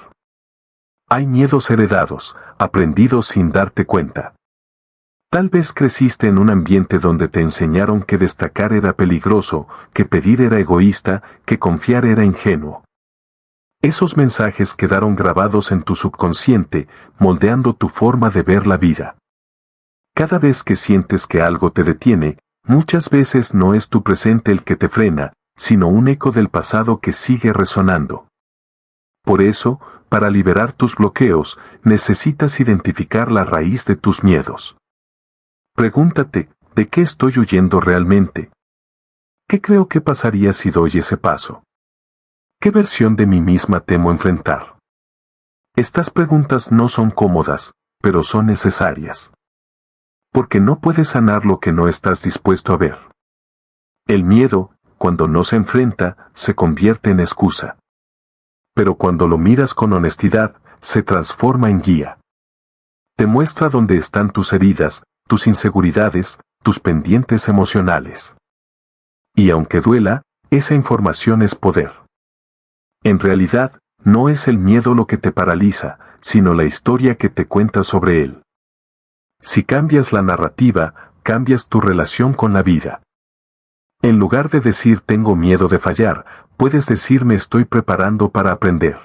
Hay miedos heredados, aprendidos sin darte cuenta. Tal vez creciste en un ambiente donde te enseñaron que destacar era peligroso, que pedir era egoísta, que confiar era ingenuo. Esos mensajes quedaron grabados en tu subconsciente, moldeando tu forma de ver la vida. Cada vez que sientes que algo te detiene, muchas veces no es tu presente el que te frena, sino un eco del pasado que sigue resonando. Por eso, para liberar tus bloqueos, necesitas identificar la raíz de tus miedos. Pregúntate, ¿de qué estoy huyendo realmente? ¿Qué creo que pasaría si doy ese paso? ¿Qué versión de mí misma temo enfrentar? Estas preguntas no son cómodas, pero son necesarias. Porque no puedes sanar lo que no estás dispuesto a ver. El miedo, cuando no se enfrenta, se convierte en excusa. Pero cuando lo miras con honestidad, se transforma en guía. Te muestra dónde están tus heridas, tus inseguridades, tus pendientes emocionales. Y aunque duela, esa información es poder. En realidad, no es el miedo lo que te paraliza, sino la historia que te cuentas sobre él. Si cambias la narrativa, cambias tu relación con la vida. En lugar de decir tengo miedo de fallar, puedes decir me estoy preparando para aprender.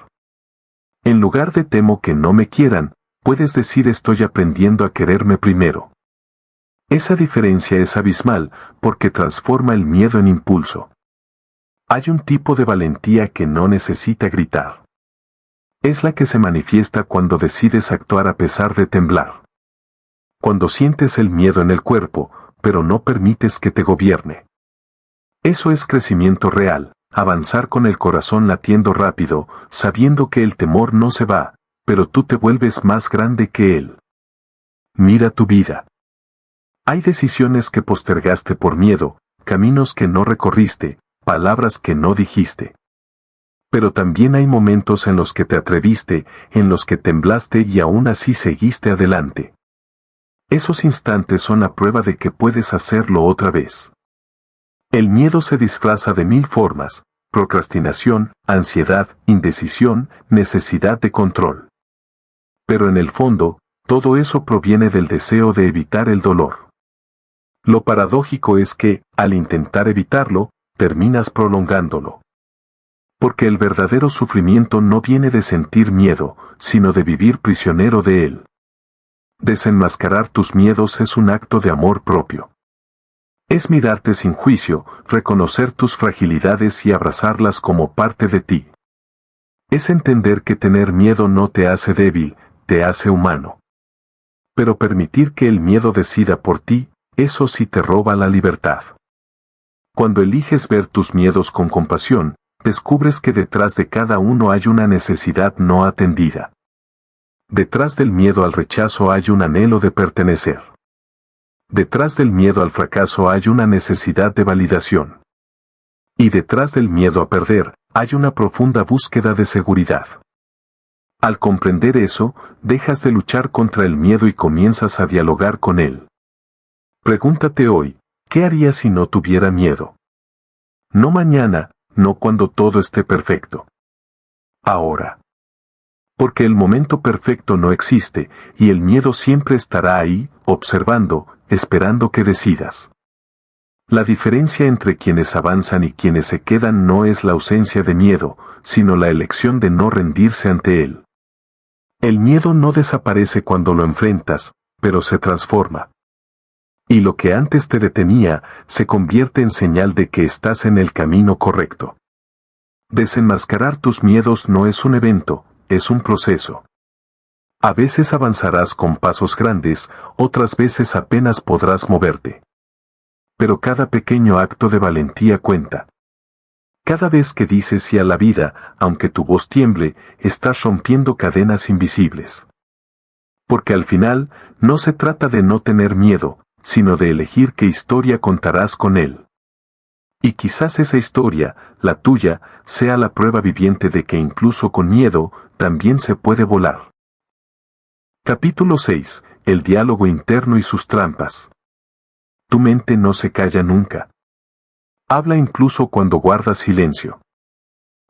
En lugar de temo que no me quieran, puedes decir estoy aprendiendo a quererme primero. Esa diferencia es abismal, porque transforma el miedo en impulso. Hay un tipo de valentía que no necesita gritar. Es la que se manifiesta cuando decides actuar a pesar de temblar. Cuando sientes el miedo en el cuerpo, pero no permites que te gobierne. Eso es crecimiento real, avanzar con el corazón latiendo rápido, sabiendo que el temor no se va, pero tú te vuelves más grande que él. Mira tu vida. Hay decisiones que postergaste por miedo, caminos que no recorriste, palabras que no dijiste. Pero también hay momentos en los que te atreviste, en los que temblaste y aún así seguiste adelante. Esos instantes son la prueba de que puedes hacerlo otra vez. El miedo se disfraza de 1000 formas: procrastinación, ansiedad, indecisión, necesidad de control. Pero en el fondo, todo eso proviene del deseo de evitar el dolor. Lo paradójico es que, al intentar evitarlo, terminas prolongándolo. Porque el verdadero sufrimiento no viene de sentir miedo, sino de vivir prisionero de él. Desenmascarar tus miedos es un acto de amor propio. Es mirarte sin juicio, reconocer tus fragilidades y abrazarlas como parte de ti. Es entender que tener miedo no te hace débil, te hace humano. Pero permitir que el miedo decida por ti, eso sí te roba la libertad. Cuando eliges ver tus miedos con compasión, descubres que detrás de cada uno hay una necesidad no atendida. Detrás del miedo al rechazo hay un anhelo de pertenecer. Detrás del miedo al fracaso hay una necesidad de validación. Y detrás del miedo a perder, hay una profunda búsqueda de seguridad. Al comprender eso, dejas de luchar contra el miedo y comienzas a dialogar con él. Pregúntate hoy, ¿qué haría si no tuviera miedo? No mañana, no cuando todo esté perfecto. Ahora. Porque el momento perfecto no existe, y el miedo siempre estará ahí, observando, esperando que decidas. La diferencia entre quienes avanzan y quienes se quedan no es la ausencia de miedo, sino la elección de no rendirse ante él. El miedo no desaparece cuando lo enfrentas, pero se transforma. Y lo que antes te detenía, se convierte en señal de que estás en el camino correcto. Desenmascarar tus miedos no es un evento, es un proceso. A veces avanzarás con pasos grandes, otras veces apenas podrás moverte. Pero cada pequeño acto de valentía cuenta. Cada vez que dices sí a la vida, aunque tu voz tiemble, estás rompiendo cadenas invisibles. Porque al final, no se trata de no tener miedo, sino de elegir qué historia contarás con él. Y quizás esa historia, la tuya, sea la prueba viviente de que incluso con miedo, también se puede volar. Capítulo 6. El diálogo interno y sus trampas. Tu mente no se calla nunca. Habla incluso cuando guardas silencio.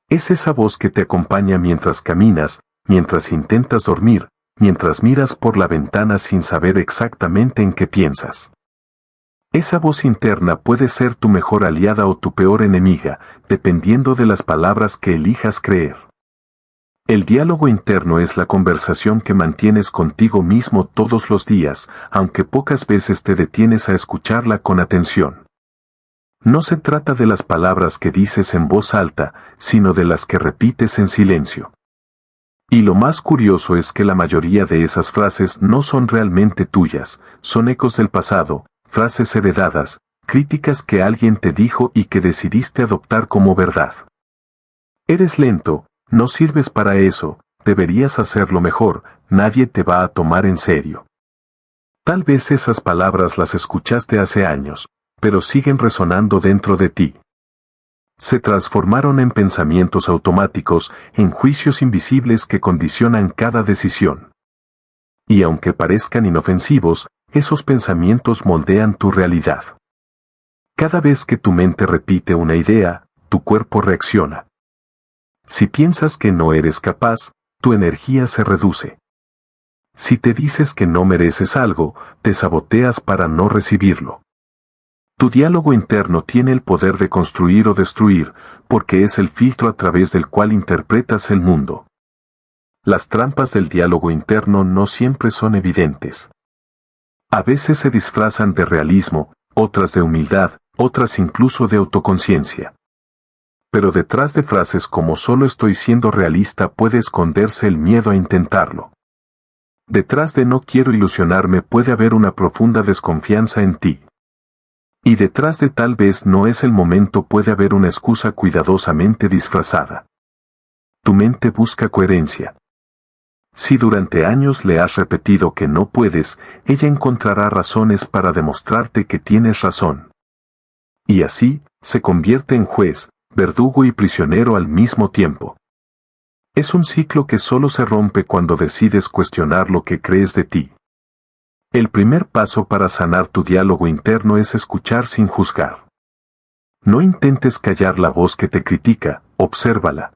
Es esa voz que te acompaña mientras caminas, mientras intentas dormir, mientras miras por la ventana sin saber exactamente en qué piensas. Esa voz interna puede ser tu mejor aliada o tu peor enemiga, dependiendo de las palabras que elijas creer. El diálogo interno es la conversación que mantienes contigo mismo todos los días, aunque pocas veces te detienes a escucharla con atención. No se trata de las palabras que dices en voz alta, sino de las que repites en silencio. Y lo más curioso es que la mayoría de esas frases no son realmente tuyas, son ecos del pasado, frases heredadas, críticas que alguien te dijo y que decidiste adoptar como verdad. Eres lento, no sirves para eso, deberías hacerlo mejor, nadie te va a tomar en serio. Tal vez esas palabras las escuchaste hace años, pero siguen resonando dentro de ti. Se transformaron en pensamientos automáticos, en juicios invisibles que condicionan cada decisión. Y aunque parezcan inofensivos, esos pensamientos moldean tu realidad. Cada vez que tu mente repite una idea, tu cuerpo reacciona. Si piensas que no eres capaz, tu energía se reduce. Si te dices que no mereces algo, te saboteas para no recibirlo. Tu diálogo interno tiene el poder de construir o destruir, porque es el filtro a través del cual interpretas el mundo. Las trampas del diálogo interno no siempre son evidentes. A veces se disfrazan de realismo, otras de humildad, otras incluso de autoconciencia. Pero detrás de frases como solo estoy siendo realista puede esconderse el miedo a intentarlo. Detrás de no quiero ilusionarme puede haber una profunda desconfianza en ti. Y detrás de tal vez no es el momento puede haber una excusa cuidadosamente disfrazada. Tu mente busca coherencia. Si durante años le has repetido que no puedes, ella encontrará razones para demostrarte que tienes razón. Y así, se convierte en juez, verdugo y prisionero al mismo tiempo. Es un ciclo que solo se rompe cuando decides cuestionar lo que crees de ti. El primer paso para sanar tu diálogo interno es escuchar sin juzgar. No intentes callar la voz que te critica, obsérvala.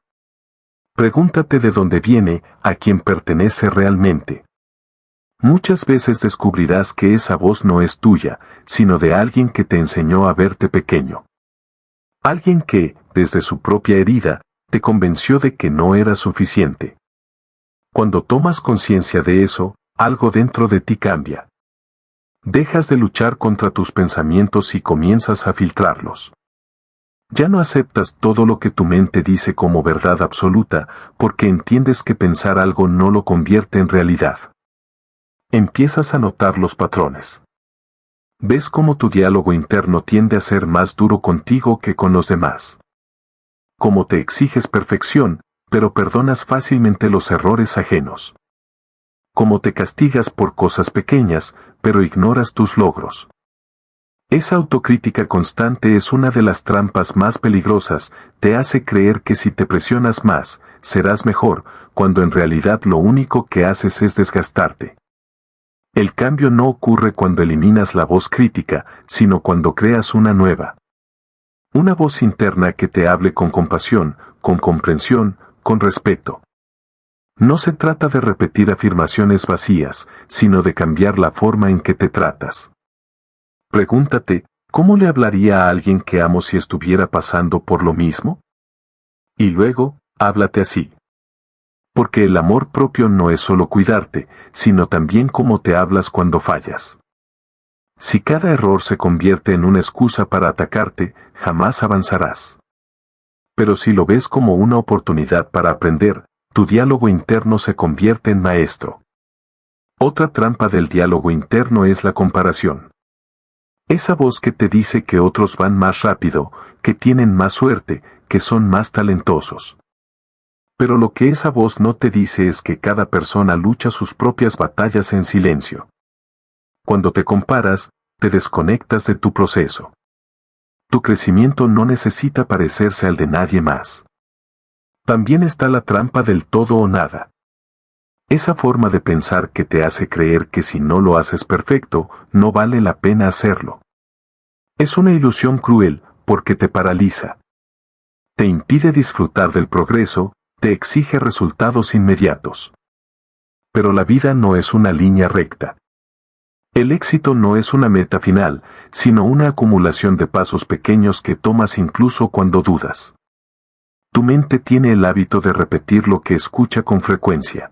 Pregúntate de dónde viene, a quién pertenece realmente. Muchas veces descubrirás que esa voz no es tuya, sino de alguien que te enseñó a verte pequeño. Alguien que, desde su propia herida, te convenció de que no era suficiente. Cuando tomas conciencia de eso, algo dentro de ti cambia. Dejas de luchar contra tus pensamientos y comienzas a filtrarlos. Ya no aceptas todo lo que tu mente dice como verdad absoluta, porque entiendes que pensar algo no lo convierte en realidad. Empiezas a notar los patrones. Ves cómo tu diálogo interno tiende a ser más duro contigo que con los demás. Cómo te exiges perfección, pero perdonas fácilmente los errores ajenos. Cómo te castigas por cosas pequeñas, pero ignoras tus logros. Esa autocrítica constante es una de las trampas más peligrosas, te hace creer que si te presionas más, serás mejor, cuando en realidad lo único que haces es desgastarte. El cambio no ocurre cuando eliminas la voz crítica, sino cuando creas una nueva. Una voz interna que te hable con compasión, con comprensión, con respeto. No se trata de repetir afirmaciones vacías, sino de cambiar la forma en que te tratas. Pregúntate, ¿cómo le hablaría a alguien que amo si estuviera pasando por lo mismo? Y luego, háblate así. Porque el amor propio no es solo cuidarte, sino también cómo te hablas cuando fallas. Si cada error se convierte en una excusa para atacarte, jamás avanzarás. Pero si lo ves como una oportunidad para aprender, tu diálogo interno se convierte en maestro. Otra trampa del diálogo interno es la comparación. Esa voz que te dice que otros van más rápido, que tienen más suerte, que son más talentosos. Pero lo que esa voz no te dice es que cada persona lucha sus propias batallas en silencio. Cuando te comparas, te desconectas de tu proceso. Tu crecimiento no necesita parecerse al de nadie más. También está la trampa del todo o nada. Esa forma de pensar que te hace creer que si no lo haces perfecto, no vale la pena hacerlo. Es una ilusión cruel, porque te paraliza. Te impide disfrutar del progreso, te exige resultados inmediatos. Pero la vida no es una línea recta. El éxito no es una meta final, sino una acumulación de pasos pequeños que tomas incluso cuando dudas. Tu mente tiene el hábito de repetir lo que escucha con frecuencia.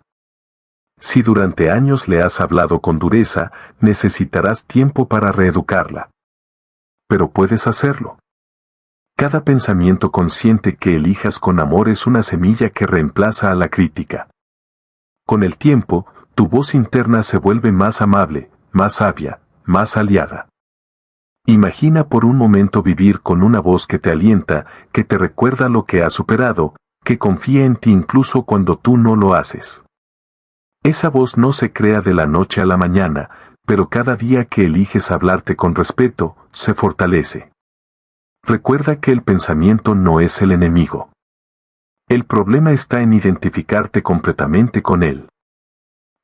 Si durante años le has hablado con dureza, necesitarás tiempo para reeducarla. Pero puedes hacerlo. Cada pensamiento consciente que elijas con amor es una semilla que reemplaza a la crítica. Con el tiempo, tu voz interna se vuelve más amable, más sabia, más aliada. Imagina por un momento vivir con una voz que te alienta, que te recuerda lo que has superado, que confía en ti incluso cuando tú no lo haces. Esa voz no se crea de la noche a la mañana, pero cada día que eliges hablarte con respeto, se fortalece. Recuerda que el pensamiento no es el enemigo. El problema está en identificarte completamente con él.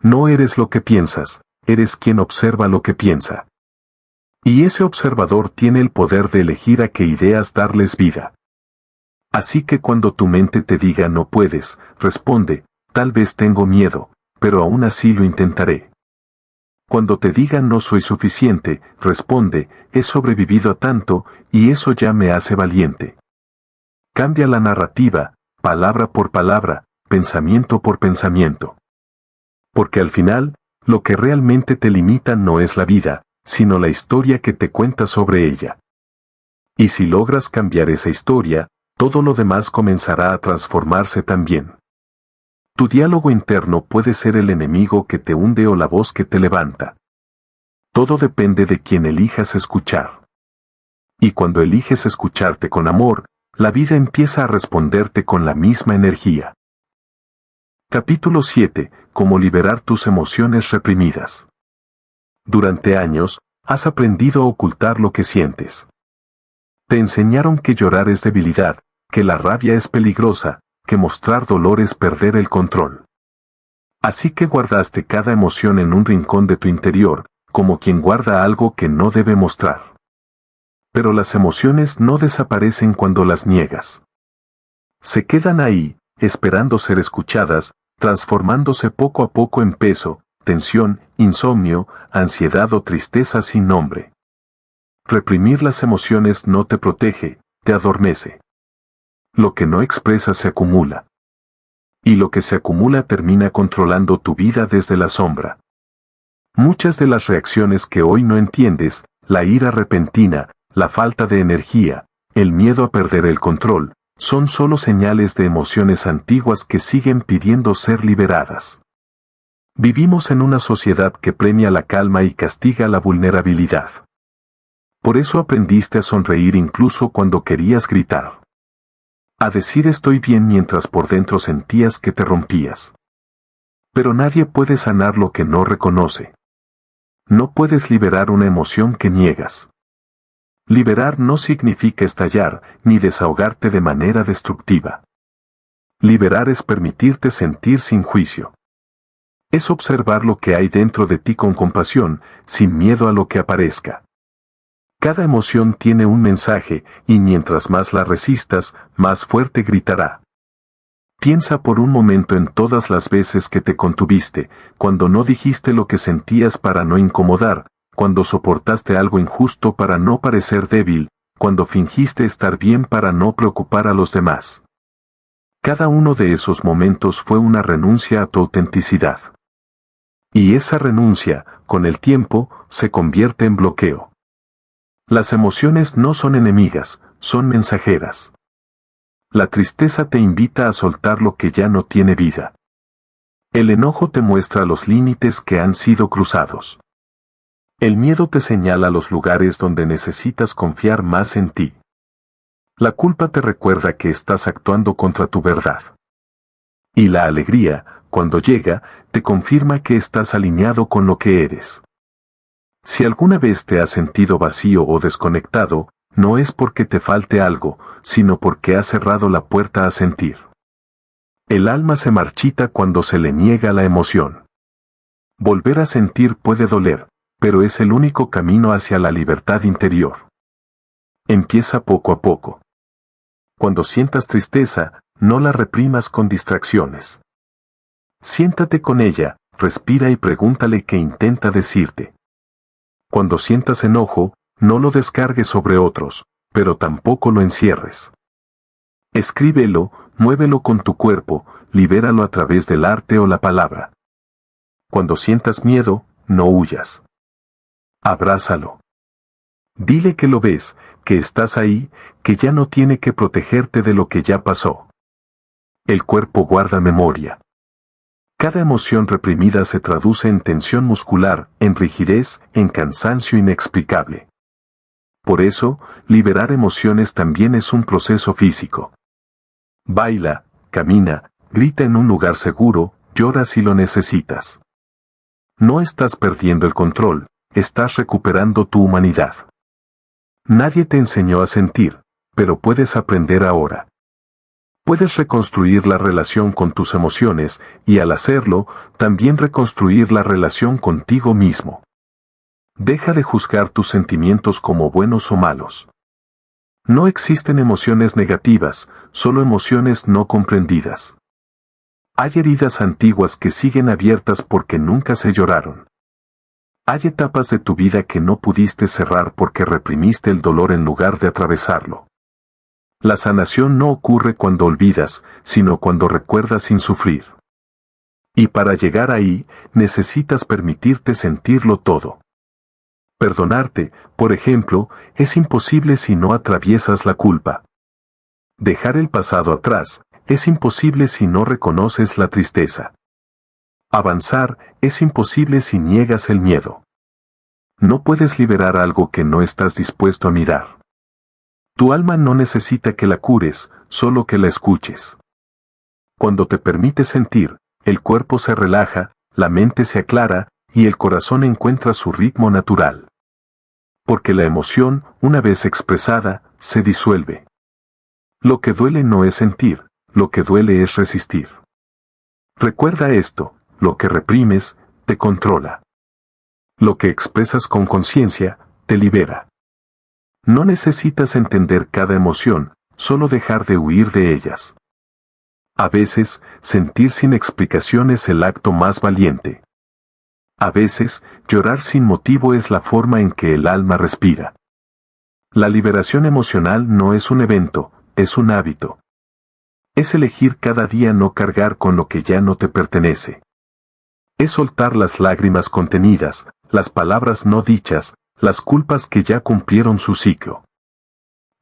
No eres lo que piensas, eres quien observa lo que piensa. Y ese observador tiene el poder de elegir a qué ideas darles vida. Así que cuando tu mente te diga no puedes, responde, tal vez tengo miedo, pero aún así lo intentaré. Cuando te digan no soy suficiente, responde, he sobrevivido a tanto, y eso ya me hace valiente. Cambia la narrativa, palabra por palabra, pensamiento por pensamiento. Porque al final, lo que realmente te limita no es la vida, sino la historia que te cuenta sobre ella. Y si logras cambiar esa historia, todo lo demás comenzará a transformarse también. Tu diálogo interno puede ser el enemigo que te hunde o la voz que te levanta. Todo depende de quién elijas escuchar. Y cuando eliges escucharte con amor, la vida empieza a responderte con la misma energía. Capítulo 7. Cómo liberar tus emociones reprimidas. Durante años, has aprendido a ocultar lo que sientes. Te enseñaron que llorar es debilidad, que la rabia es peligrosa, que mostrar dolor es perder el control. Así que guardaste cada emoción en un rincón de tu interior, como quien guarda algo que no debe mostrar. Pero las emociones no desaparecen cuando las niegas. Se quedan ahí, esperando ser escuchadas, transformándose poco a poco en peso, tensión, insomnio, ansiedad o tristeza sin nombre. Reprimir las emociones no te protege, te adormece. Lo que no expresas se acumula. Y lo que se acumula termina controlando tu vida desde la sombra. Muchas de las reacciones que hoy no entiendes, la ira repentina, la falta de energía, el miedo a perder el control, son solo señales de emociones antiguas que siguen pidiendo ser liberadas. Vivimos en una sociedad que premia la calma y castiga la vulnerabilidad. Por eso aprendiste a sonreír incluso cuando querías gritar. A decir estoy bien mientras por dentro sentías que te rompías. Pero nadie puede sanar lo que no reconoce. No puedes liberar una emoción que niegas. Liberar no significa estallar, ni desahogarte de manera destructiva. Liberar es permitirte sentir sin juicio. Es observar lo que hay dentro de ti con compasión, sin miedo a lo que aparezca. Cada emoción tiene un mensaje, y mientras más la resistas, más fuerte gritará. Piensa por un momento en todas las veces que te contuviste, cuando no dijiste lo que sentías para no incomodar, cuando soportaste algo injusto para no parecer débil, cuando fingiste estar bien para no preocupar a los demás. Cada uno de esos momentos fue una renuncia a tu autenticidad. Y esa renuncia, con el tiempo, se convierte en bloqueo. Las emociones no son enemigas, son mensajeras. La tristeza te invita a soltar lo que ya no tiene vida. El enojo te muestra los límites que han sido cruzados. El miedo te señala los lugares donde necesitas confiar más en ti. La culpa te recuerda que estás actuando contra tu verdad. Y la alegría, cuando llega, te confirma que estás alineado con lo que eres. Si alguna vez te has sentido vacío o desconectado, no es porque te falte algo, sino porque has cerrado la puerta a sentir. El alma se marchita cuando se le niega la emoción. Volver a sentir puede doler, pero es el único camino hacia la libertad interior. Empieza poco a poco. Cuando sientas tristeza, no la reprimas con distracciones. Siéntate con ella, respira y pregúntale qué intenta decirte. Cuando sientas enojo, no lo descargues sobre otros, pero tampoco lo encierres. Escríbelo, muévelo con tu cuerpo, libéralo a través del arte o la palabra. Cuando sientas miedo, no huyas. Abrázalo. Dile que lo ves, que estás ahí, que ya no tiene que protegerte de lo que ya pasó. El cuerpo guarda memoria. Cada emoción reprimida se traduce en tensión muscular, en rigidez, en cansancio inexplicable. Por eso, liberar emociones también es un proceso físico. Baila, camina, grita en un lugar seguro, llora si lo necesitas. No estás perdiendo el control, estás recuperando tu humanidad. Nadie te enseñó a sentir, pero puedes aprender ahora. Puedes reconstruir la relación con tus emociones, y al hacerlo, también reconstruir la relación contigo mismo. Deja de juzgar tus sentimientos como buenos o malos. No existen emociones negativas, solo emociones no comprendidas. Hay heridas antiguas que siguen abiertas porque nunca se lloraron. Hay etapas de tu vida que no pudiste cerrar porque reprimiste el dolor en lugar de atravesarlo. La sanación no ocurre cuando olvidas, sino cuando recuerdas sin sufrir. Y para llegar ahí, necesitas permitirte sentirlo todo. Perdonarte, por ejemplo, es imposible si no atraviesas la culpa. Dejar el pasado atrás, es imposible si no reconoces la tristeza. Avanzar, es imposible si niegas el miedo. No puedes liberar algo que no estás dispuesto a mirar. Tu alma no necesita que la cures, solo que la escuches. Cuando te permites sentir, el cuerpo se relaja, la mente se aclara, y el corazón encuentra su ritmo natural. Porque la emoción, una vez expresada, se disuelve. Lo que duele no es sentir, lo que duele es resistir. Recuerda esto, lo que reprimes, te controla. Lo que expresas con conciencia, te libera. No necesitas entender cada emoción, solo dejar de huir de ellas. A veces, sentir sin explicación es el acto más valiente. A veces, llorar sin motivo es la forma en que el alma respira. La liberación emocional no es un evento, es un hábito. Es elegir cada día no cargar con lo que ya no te pertenece. Es soltar las lágrimas contenidas, las palabras no dichas, las culpas que ya cumplieron su ciclo.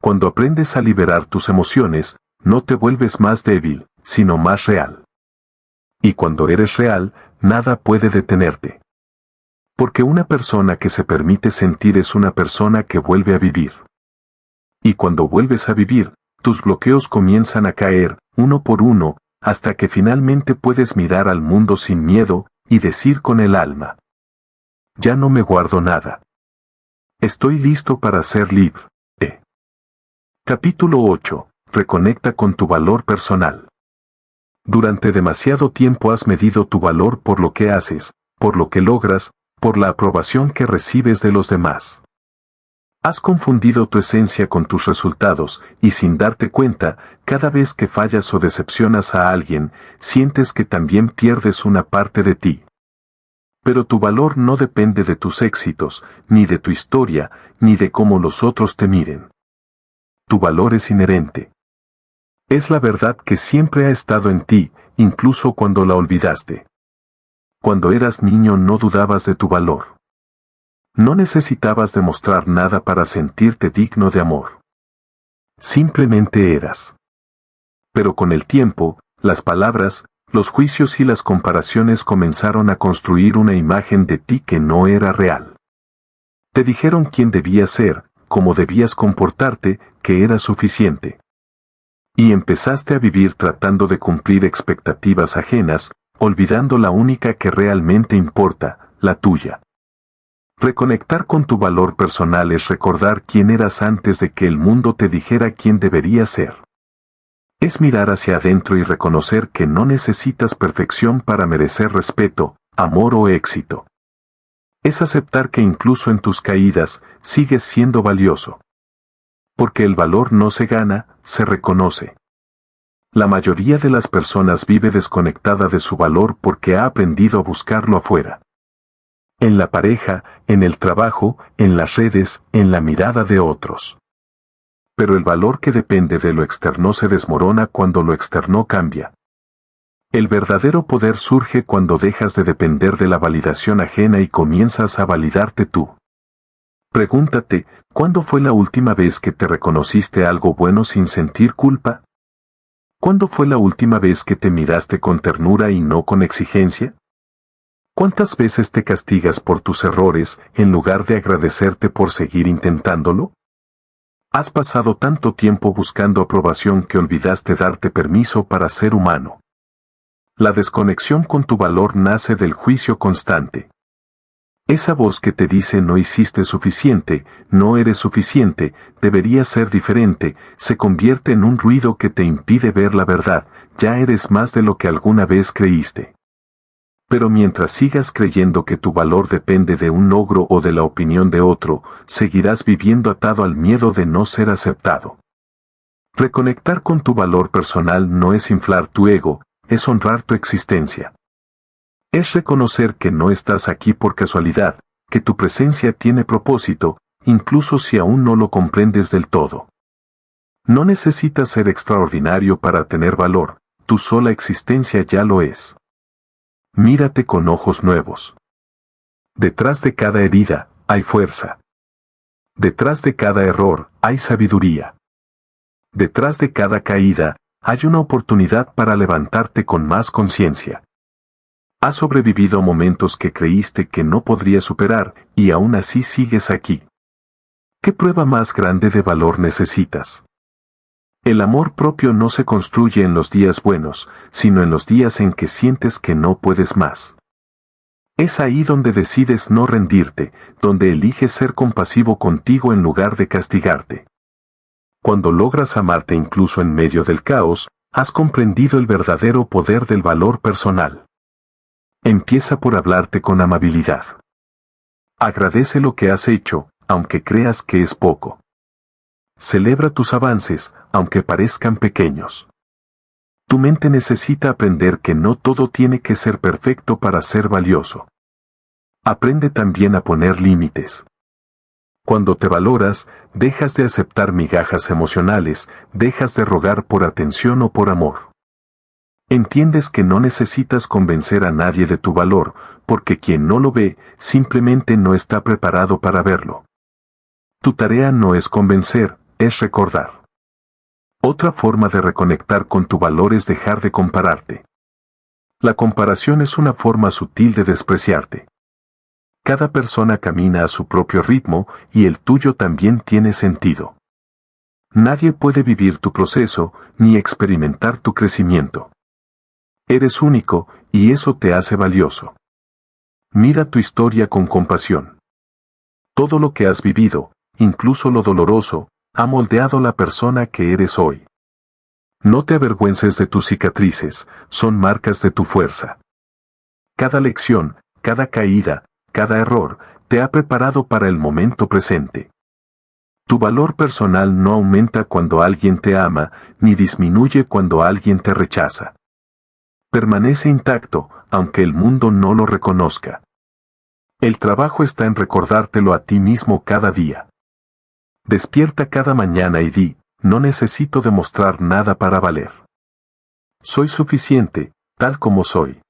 Cuando aprendes a liberar tus emociones, no te vuelves más débil, sino más real. Y cuando eres real, nada puede detenerte. Porque una persona que se permite sentir es una persona que vuelve a vivir. Y cuando vuelves a vivir, tus bloqueos comienzan a caer, uno por uno, hasta que finalmente puedes mirar al mundo sin miedo, y decir con el alma: ya no me guardo nada. Estoy listo para ser libre. Capítulo 8. Reconecta con tu valor personal. Durante demasiado tiempo has medido tu valor por lo que haces, por lo que logras, por la aprobación que recibes de los demás. Has confundido tu esencia con tus resultados, y sin darte cuenta, cada vez que fallas o decepcionas a alguien, sientes que también pierdes una parte de ti. Pero tu valor no depende de tus éxitos, ni de tu historia, ni de cómo los otros te miren. Tu valor es inherente. Es la verdad que siempre ha estado en ti, incluso cuando la olvidaste. Cuando eras niño no dudabas de tu valor. No necesitabas demostrar nada para sentirte digno de amor. Simplemente eras. Pero con el tiempo, las palabras, los juicios y las comparaciones comenzaron a construir una imagen de ti que no era real. Te dijeron quién debías ser, cómo debías comportarte, que era suficiente. Y empezaste a vivir tratando de cumplir expectativas ajenas, olvidando la única que realmente importa, la tuya. Reconectar con tu valor personal es recordar quién eras antes de que el mundo te dijera quién deberías ser. Es mirar hacia adentro y reconocer que no necesitas perfección para merecer respeto, amor o éxito. Es aceptar que incluso en tus caídas, sigues siendo valioso. Porque el valor no se gana, se reconoce. La mayoría de las personas vive desconectada de su valor porque ha aprendido a buscarlo afuera. En la pareja, en el trabajo, en las redes, en la mirada de otros. Pero el valor que depende de lo externo se desmorona cuando lo externo cambia. El verdadero poder surge cuando dejas de depender de la validación ajena y comienzas a validarte tú. Pregúntate, ¿cuándo fue la última vez que te reconociste algo bueno sin sentir culpa? ¿Cuándo fue la última vez que te miraste con ternura y no con exigencia? ¿Cuántas veces te castigas por tus errores en lugar de agradecerte por seguir intentándolo? Has pasado tanto tiempo buscando aprobación que olvidaste darte permiso para ser humano. La desconexión con tu valor nace del juicio constante. Esa voz que te dice no hiciste suficiente, no eres suficiente, deberías ser diferente, se convierte en un ruido que te impide ver la verdad, ya eres más de lo que alguna vez creíste. Pero mientras sigas creyendo que tu valor depende de un logro o de la opinión de otro, seguirás viviendo atado al miedo de no ser aceptado. Reconectar con tu valor personal no es inflar tu ego, es honrar tu existencia. Es reconocer que no estás aquí por casualidad, que tu presencia tiene propósito, incluso si aún no lo comprendes del todo. No necesitas ser extraordinario para tener valor, tu sola existencia ya lo es. Mírate con ojos nuevos. Detrás de cada herida, hay fuerza. Detrás de cada error, hay sabiduría. Detrás de cada caída, hay una oportunidad para levantarte con más conciencia. Has sobrevivido a momentos que creíste que no podrías superar, y aún así sigues aquí. ¿Qué prueba más grande de valor necesitas? El amor propio no se construye en los días buenos, sino en los días en que sientes que no puedes más. Es ahí donde decides no rendirte, donde eliges ser compasivo contigo en lugar de castigarte. Cuando logras amarte incluso en medio del caos, has comprendido el verdadero poder del valor personal. Empieza por hablarte con amabilidad. Agradece lo que has hecho, aunque creas que es poco. Celebra tus avances, aunque parezcan pequeños. Tu mente necesita aprender que no todo tiene que ser perfecto para ser valioso. Aprende también a poner límites. Cuando te valoras, dejas de aceptar migajas emocionales, dejas de rogar por atención o por amor. Entiendes que no necesitas convencer a nadie de tu valor, porque quien no lo ve, simplemente no está preparado para verlo. Tu tarea no es convencer, es recordar. Otra forma de reconectar con tu valor es dejar de compararte. La comparación es una forma sutil de despreciarte. Cada persona camina a su propio ritmo y el tuyo también tiene sentido. Nadie puede vivir tu proceso ni experimentar tu crecimiento. Eres único y eso te hace valioso. Mira tu historia con compasión. Todo lo que has vivido, incluso lo doloroso, ha moldeado la persona que eres hoy. No te avergüences de tus cicatrices, son marcas de tu fuerza. Cada lección, cada caída, cada error, te ha preparado para el momento presente. Tu valor personal no aumenta cuando alguien te ama, ni disminuye cuando alguien te rechaza. Permanece intacto, aunque el mundo no lo reconozca. El trabajo está en recordártelo a ti mismo cada día. Despierta cada mañana y di, no necesito demostrar nada para valer. Soy suficiente, tal como soy.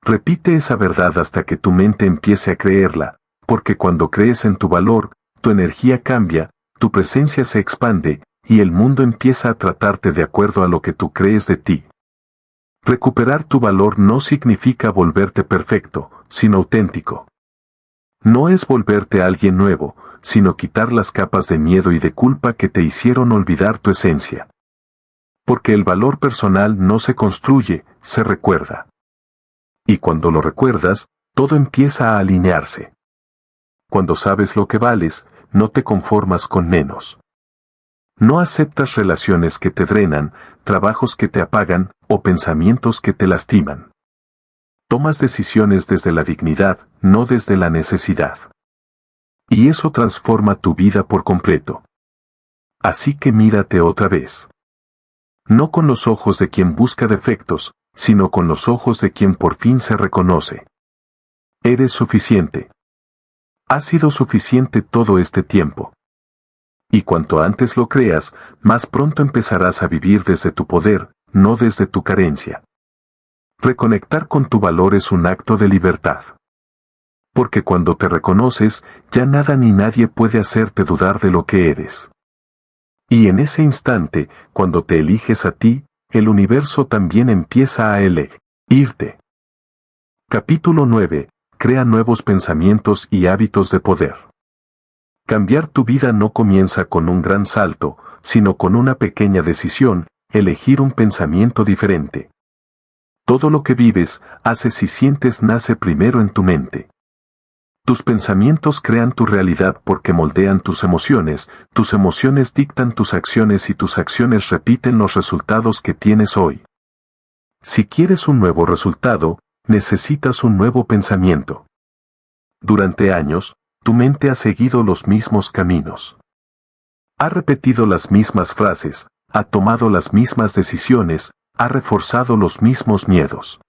Repite esa verdad hasta que tu mente empiece a creerla, porque cuando crees en tu valor, tu energía cambia, tu presencia se expande, y el mundo empieza a tratarte de acuerdo a lo que tú crees de ti. Recuperar tu valor no significa volverte perfecto, sino auténtico. No es volverte alguien nuevo, sino quitar las capas de miedo y de culpa que te hicieron olvidar tu esencia. Porque el valor personal no se construye, se recuerda. Y cuando lo recuerdas, todo empieza a alinearse. Cuando sabes lo que vales, no te conformas con menos. No aceptas relaciones que te drenan, trabajos que te apagan, o pensamientos que te lastiman. Tomas decisiones desde la dignidad, no desde la necesidad. Y eso transforma tu vida por completo. Así que mírate otra vez. No con los ojos de quien busca defectos, sino con los ojos de quien por fin se reconoce. Eres suficiente. Has sido suficiente todo este tiempo. Y cuanto antes lo creas, más pronto empezarás a vivir desde tu poder, no desde tu carencia. Reconectar con tu valor es un acto de libertad. Porque cuando te reconoces, ya nada ni nadie puede hacerte dudar de lo que eres. Y en ese instante, cuando te eliges a ti, el universo también empieza a elegirte. Capítulo 9. Crea nuevos pensamientos y hábitos de poder. Cambiar tu vida no comienza con un gran salto, sino con una pequeña decisión, elegir un pensamiento diferente. Todo lo que vives, haces y sientes nace primero en tu mente. Tus pensamientos crean tu realidad porque moldean tus emociones dictan tus acciones y tus acciones repiten los resultados que tienes hoy. Si quieres un nuevo resultado, necesitas un nuevo pensamiento. Durante años, tu mente ha seguido los mismos caminos. Ha repetido las mismas frases, ha tomado las mismas decisiones, ha reforzado los mismos miedos.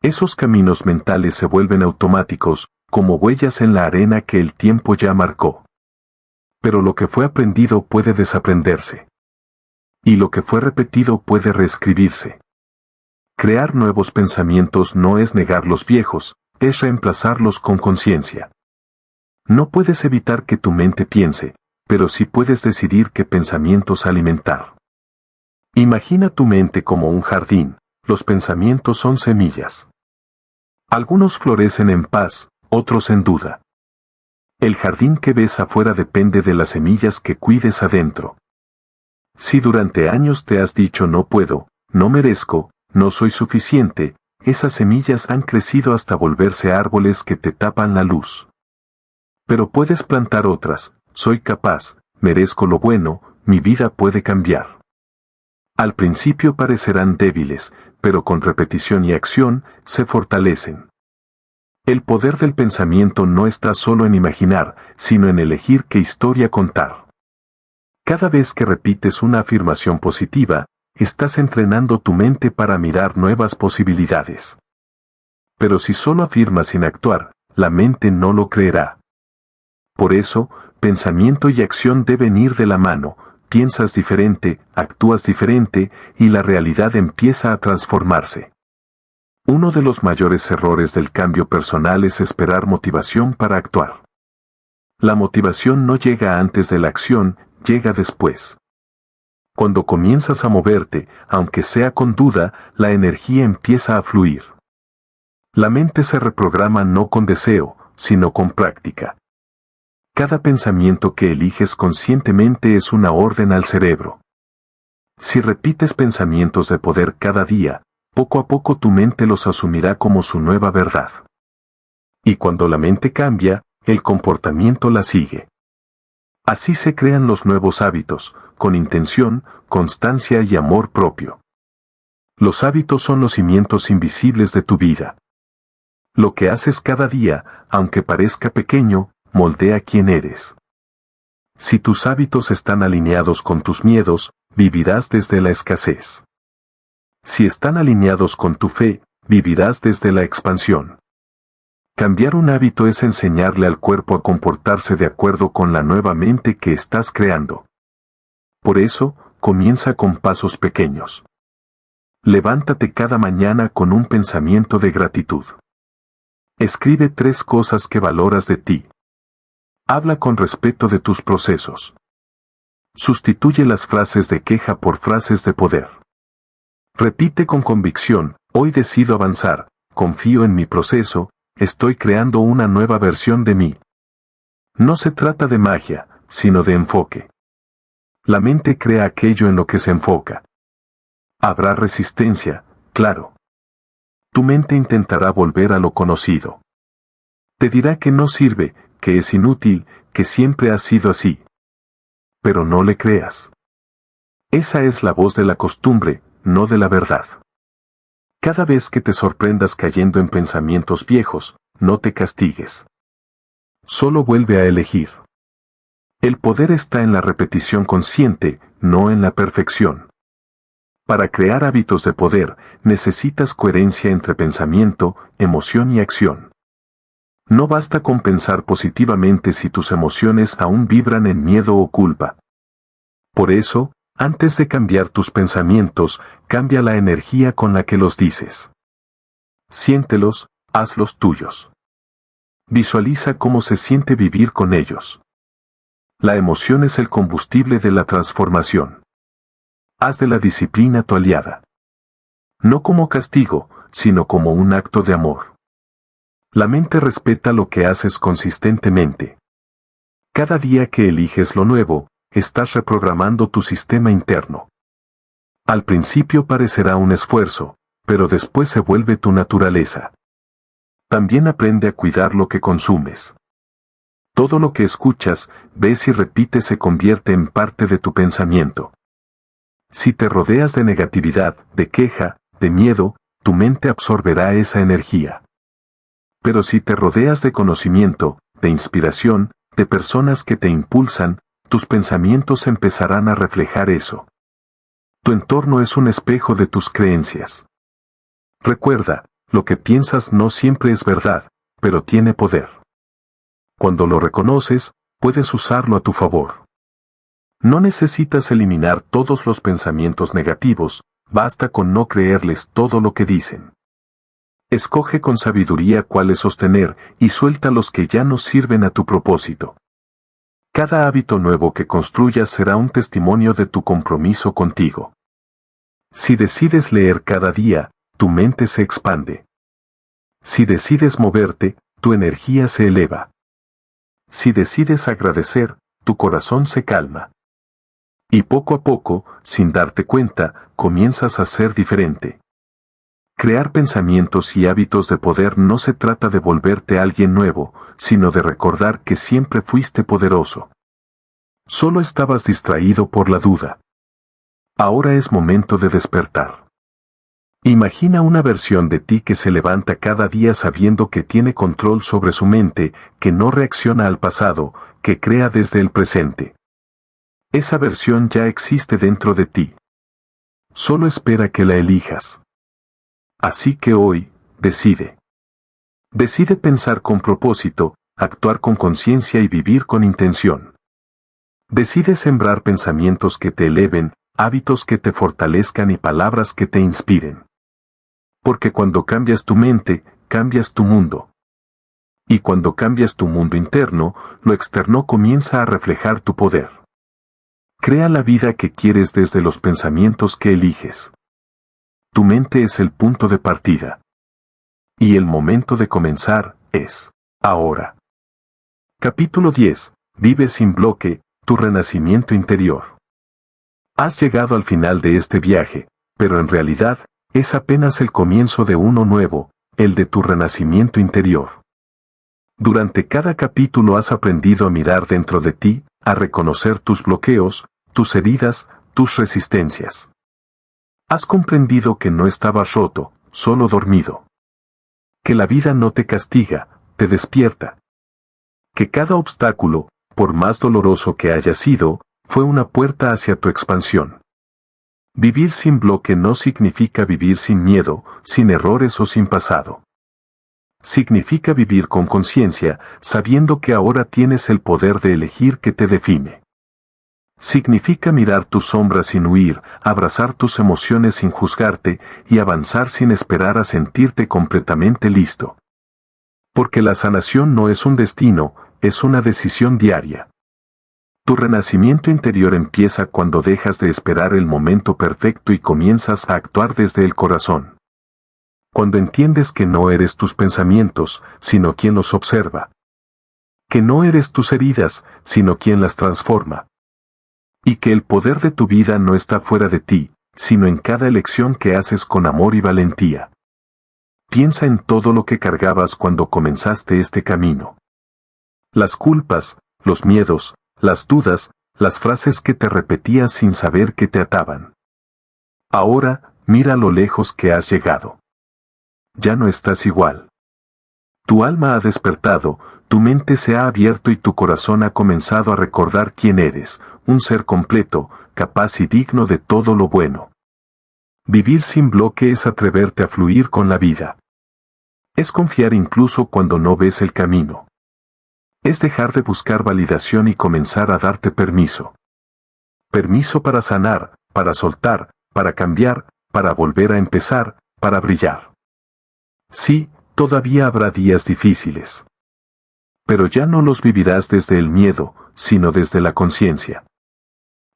Esos caminos mentales se vuelven automáticos, como huellas en la arena que el tiempo ya marcó. Pero lo que fue aprendido puede desaprenderse. Y lo que fue repetido puede reescribirse. Crear nuevos pensamientos no es negar los viejos, es reemplazarlos con conciencia. No puedes evitar que tu mente piense, pero sí puedes decidir qué pensamientos alimentar. Imagina tu mente como un jardín, los pensamientos son semillas. Algunos florecen en paz, otros en duda. El jardín que ves afuera depende de las semillas que cuides adentro. Si durante años te has dicho no puedo, no merezco, no soy suficiente, esas semillas han crecido hasta volverse árboles que te tapan la luz. Pero puedes plantar otras, soy capaz, merezco lo bueno, mi vida puede cambiar. Al principio parecerán débiles, pero con repetición y acción, se fortalecen. El poder del pensamiento no está solo en imaginar, sino en elegir qué historia contar. Cada vez que repites una afirmación positiva, estás entrenando tu mente para mirar nuevas posibilidades. Pero si solo afirmas sin actuar, la mente no lo creerá. Por eso, pensamiento y acción deben ir de la mano. Piensas diferente, actúas diferente, y la realidad empieza a transformarse. Uno de los mayores errores del cambio personal es esperar motivación para actuar. La motivación no llega antes de la acción, llega después. Cuando comienzas a moverte, aunque sea con duda, la energía empieza a fluir. La mente se reprograma no con deseo, sino con práctica. Cada pensamiento que eliges conscientemente es una orden al cerebro. Si repites pensamientos de poder cada día, poco a poco tu mente los asumirá como su nueva verdad. Y cuando la mente cambia, el comportamiento la sigue. Así se crean los nuevos hábitos, con intención, constancia y amor propio. Los hábitos son los cimientos invisibles de tu vida. Lo que haces cada día, aunque parezca pequeño, moldea quién eres. Si tus hábitos están alineados con tus miedos, vivirás desde la escasez. Si están alineados con tu fe, vivirás desde la expansión. Cambiar un hábito es enseñarle al cuerpo a comportarse de acuerdo con la nueva mente que estás creando. Por eso, comienza con pasos pequeños. Levántate cada mañana con un pensamiento de gratitud. Escribe 3 cosas que valoras de ti. Habla con respeto de tus procesos. Sustituye las frases de queja por frases de poder. Repite con convicción, hoy decido avanzar, confío en mi proceso, estoy creando una nueva versión de mí. No se trata de magia, sino de enfoque. La mente crea aquello en lo que se enfoca. Habrá resistencia, claro. Tu mente intentará volver a lo conocido. Te dirá que no sirve, que es inútil, que siempre ha sido así. Pero no le creas. Esa es la voz de la costumbre, no de la verdad. Cada vez que te sorprendas cayendo en pensamientos viejos, no te castigues. Solo vuelve a elegir. El poder está en la repetición consciente, no en la perfección. Para crear hábitos de poder, necesitas coherencia entre pensamiento, emoción y acción. No basta con pensar positivamente si tus emociones aún vibran en miedo o culpa. Por eso, antes de cambiar tus pensamientos, cambia la energía con la que los dices. Siéntelos, hazlos tuyos. Visualiza cómo se siente vivir con ellos. La emoción es el combustible de la transformación. Haz de la disciplina tu aliada. No como castigo, sino como un acto de amor. La mente respeta lo que haces consistentemente. Cada día que eliges lo nuevo, estás reprogramando tu sistema interno. Al principio parecerá un esfuerzo, pero después se vuelve tu naturaleza. También aprende a cuidar lo que consumes. Todo lo que escuchas, ves y repites se convierte en parte de tu pensamiento. Si te rodeas de negatividad, de queja, de miedo, tu mente absorberá esa energía. Pero si te rodeas de conocimiento, de inspiración, de personas que te impulsan, tus pensamientos empezarán a reflejar eso. Tu entorno es un espejo de tus creencias. Recuerda, lo que piensas no siempre es verdad, pero tiene poder. Cuando lo reconoces, puedes usarlo a tu favor. No necesitas eliminar todos los pensamientos negativos, basta con no creerles todo lo que dicen. Escoge con sabiduría cuáles sostener y suelta los que ya no sirven a tu propósito. Cada hábito nuevo que construyas será un testimonio de tu compromiso contigo. Si decides leer cada día, tu mente se expande. Si decides moverte, tu energía se eleva. Si decides agradecer, tu corazón se calma. Y poco a poco, sin darte cuenta, comienzas a ser diferente. Crear pensamientos y hábitos de poder no se trata de volverte alguien nuevo, sino de recordar que siempre fuiste poderoso. Solo estabas distraído por la duda. Ahora es momento de despertar. Imagina una versión de ti que se levanta cada día sabiendo que tiene control sobre su mente, que no reacciona al pasado, que crea desde el presente. Esa versión ya existe dentro de ti. Solo espera que la elijas. Así que hoy, decide. Decide pensar con propósito, actuar con conciencia y vivir con intención. Decide sembrar pensamientos que te eleven, hábitos que te fortalezcan y palabras que te inspiren. Porque cuando cambias tu mente, cambias tu mundo. Y cuando cambias tu mundo interno, lo externo comienza a reflejar tu poder. Crea la vida que quieres desde los pensamientos que eliges. Tu mente es el punto de partida. Y el momento de comenzar es ahora. Capítulo 10. Vive sin bloque, tu renacimiento interior. Has llegado al final de este viaje, pero en realidad, es apenas el comienzo de uno nuevo, el de tu renacimiento interior. Durante cada capítulo has aprendido a mirar dentro de ti, a reconocer tus bloqueos, tus heridas, tus resistencias. Has comprendido que no estabas roto, solo dormido. Que la vida no te castiga, te despierta. Que cada obstáculo, por más doloroso que haya sido, fue una puerta hacia tu expansión. Vivir sin bloque no significa vivir sin miedo, sin errores o sin pasado. Significa vivir con conciencia, sabiendo que ahora tienes el poder de elegir qué te define. Significa mirar tus sombras sin huir, abrazar tus emociones sin juzgarte y avanzar sin esperar a sentirte completamente listo. Porque la sanación no es un destino, es una decisión diaria. Tu renacimiento interior empieza cuando dejas de esperar el momento perfecto y comienzas a actuar desde el corazón. Cuando entiendes que no eres tus pensamientos, sino quien los observa. Que no eres tus heridas, sino quien las transforma. Y que el poder de tu vida no está fuera de ti, sino en cada elección que haces con amor y valentía. Piensa en todo lo que cargabas cuando comenzaste este camino. Las culpas, los miedos, las dudas, las frases que te repetías sin saber que te ataban. Ahora, mira lo lejos que has llegado. Ya no estás igual. Tu alma ha despertado, tu mente se ha abierto y tu corazón ha comenzado a recordar quién eres, un ser completo, capaz y digno de todo lo bueno. Vivir sin bloque es atreverte a fluir con la vida. Es confiar incluso cuando no ves el camino. Es dejar de buscar validación y comenzar a darte permiso. Permiso para sanar, para soltar, para cambiar, para volver a empezar, para brillar. Sí, todavía habrá días difíciles. Pero ya no los vivirás desde el miedo, sino desde la conciencia.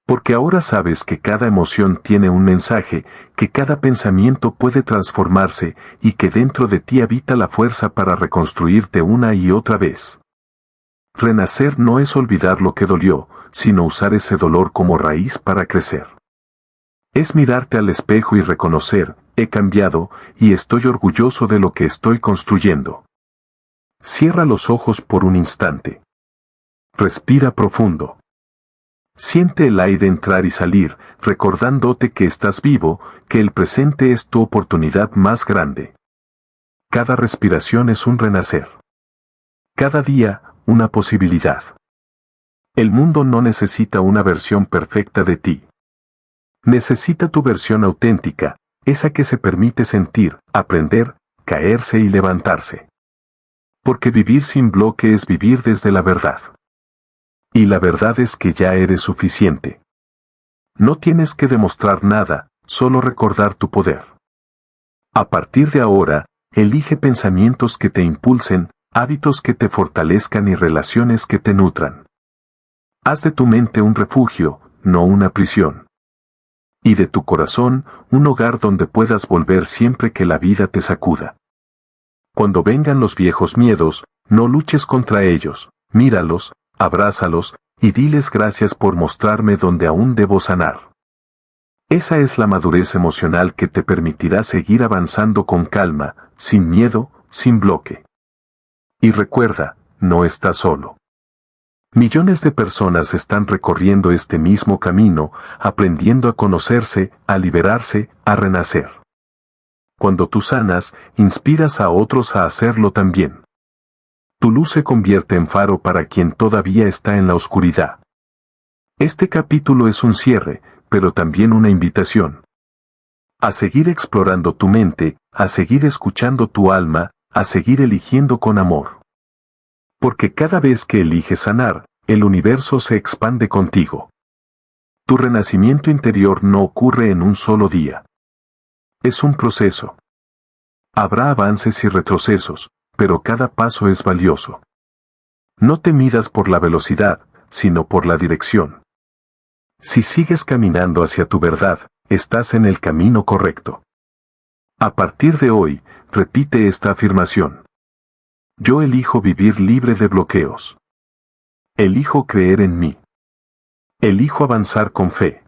Porque ahora sabes que cada emoción tiene un mensaje, que cada pensamiento puede transformarse y que dentro de ti habita la fuerza para reconstruirte una y otra vez. Renacer no es olvidar lo que dolió, sino usar ese dolor como raíz para crecer. Es mirarte al espejo y reconocer, he cambiado, y estoy orgulloso de lo que estoy construyendo. Cierra los ojos por un instante. Respira profundo. Siente el aire entrar y salir, recordándote que estás vivo, que el presente es tu oportunidad más grande. Cada respiración es un renacer. Cada día, una posibilidad. El mundo no necesita una versión perfecta de ti. Necesita tu versión auténtica, esa que se permite sentir, aprender, caerse y levantarse. Porque vivir sin bloque es vivir desde la verdad. Y la verdad es que ya eres suficiente. No tienes que demostrar nada, solo recordar tu poder. A partir de ahora, elige pensamientos que te impulsen, hábitos que te fortalezcan y relaciones que te nutran. Haz de tu mente un refugio, no una prisión. Y de tu corazón, un hogar donde puedas volver siempre que la vida te sacuda. Cuando vengan los viejos miedos, no luches contra ellos, míralos, abrázalos, y diles gracias por mostrarme donde aún debo sanar. Esa es la madurez emocional que te permitirá seguir avanzando con calma, sin miedo, sin bloque. Y recuerda, no estás solo. Millones de personas están recorriendo este mismo camino, aprendiendo a conocerse, a liberarse, a renacer. Cuando tú sanas, inspiras a otros a hacerlo también. Tu luz se convierte en faro para quien todavía está en la oscuridad. Este capítulo es un cierre, pero también una invitación. A seguir explorando tu mente, a seguir escuchando tu alma, a seguir eligiendo con amor. Porque cada vez que eliges sanar, el universo se expande contigo. Tu renacimiento interior no ocurre en un solo día. Es un proceso. Habrá avances y retrocesos, pero cada paso es valioso. No te midas por la velocidad, sino por la dirección. Si sigues caminando hacia tu verdad, estás en el camino correcto. A partir de hoy, repite esta afirmación. Yo elijo vivir libre de bloqueos. Elijo creer en mí. Elijo avanzar con fe.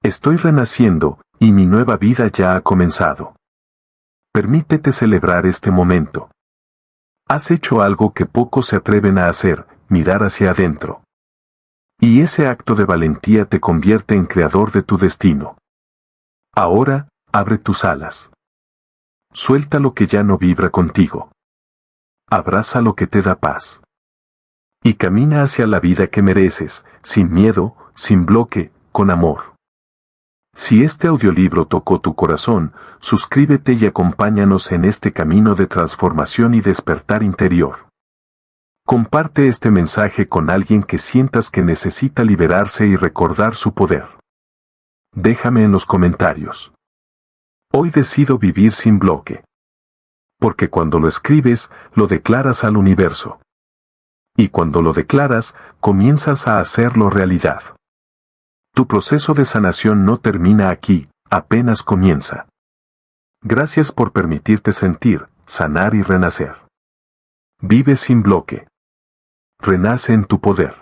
Estoy renaciendo, y mi nueva vida ya ha comenzado. Permítete celebrar este momento. Has hecho algo que pocos se atreven a hacer, mirar hacia adentro. Y ese acto de valentía te convierte en creador de tu destino. Ahora, abre tus alas. Suelta lo que ya no vibra contigo. Abraza lo que te da paz. Y camina hacia la vida que mereces, sin miedo, sin bloque, con amor. Si este audiolibro tocó tu corazón, suscríbete y acompáñanos en este camino de transformación y despertar interior. Comparte este mensaje con alguien que sientas que necesita liberarse y recordar su poder. Déjame en los comentarios. Hoy decido vivir sin bloque. Porque cuando lo escribes, lo declaras al universo. Y cuando lo declaras, comienzas a hacerlo realidad. Tu proceso de sanación no termina aquí, apenas comienza. Gracias por permitirte sentir, sanar y renacer. Vive sin bloque. Renace en tu poder.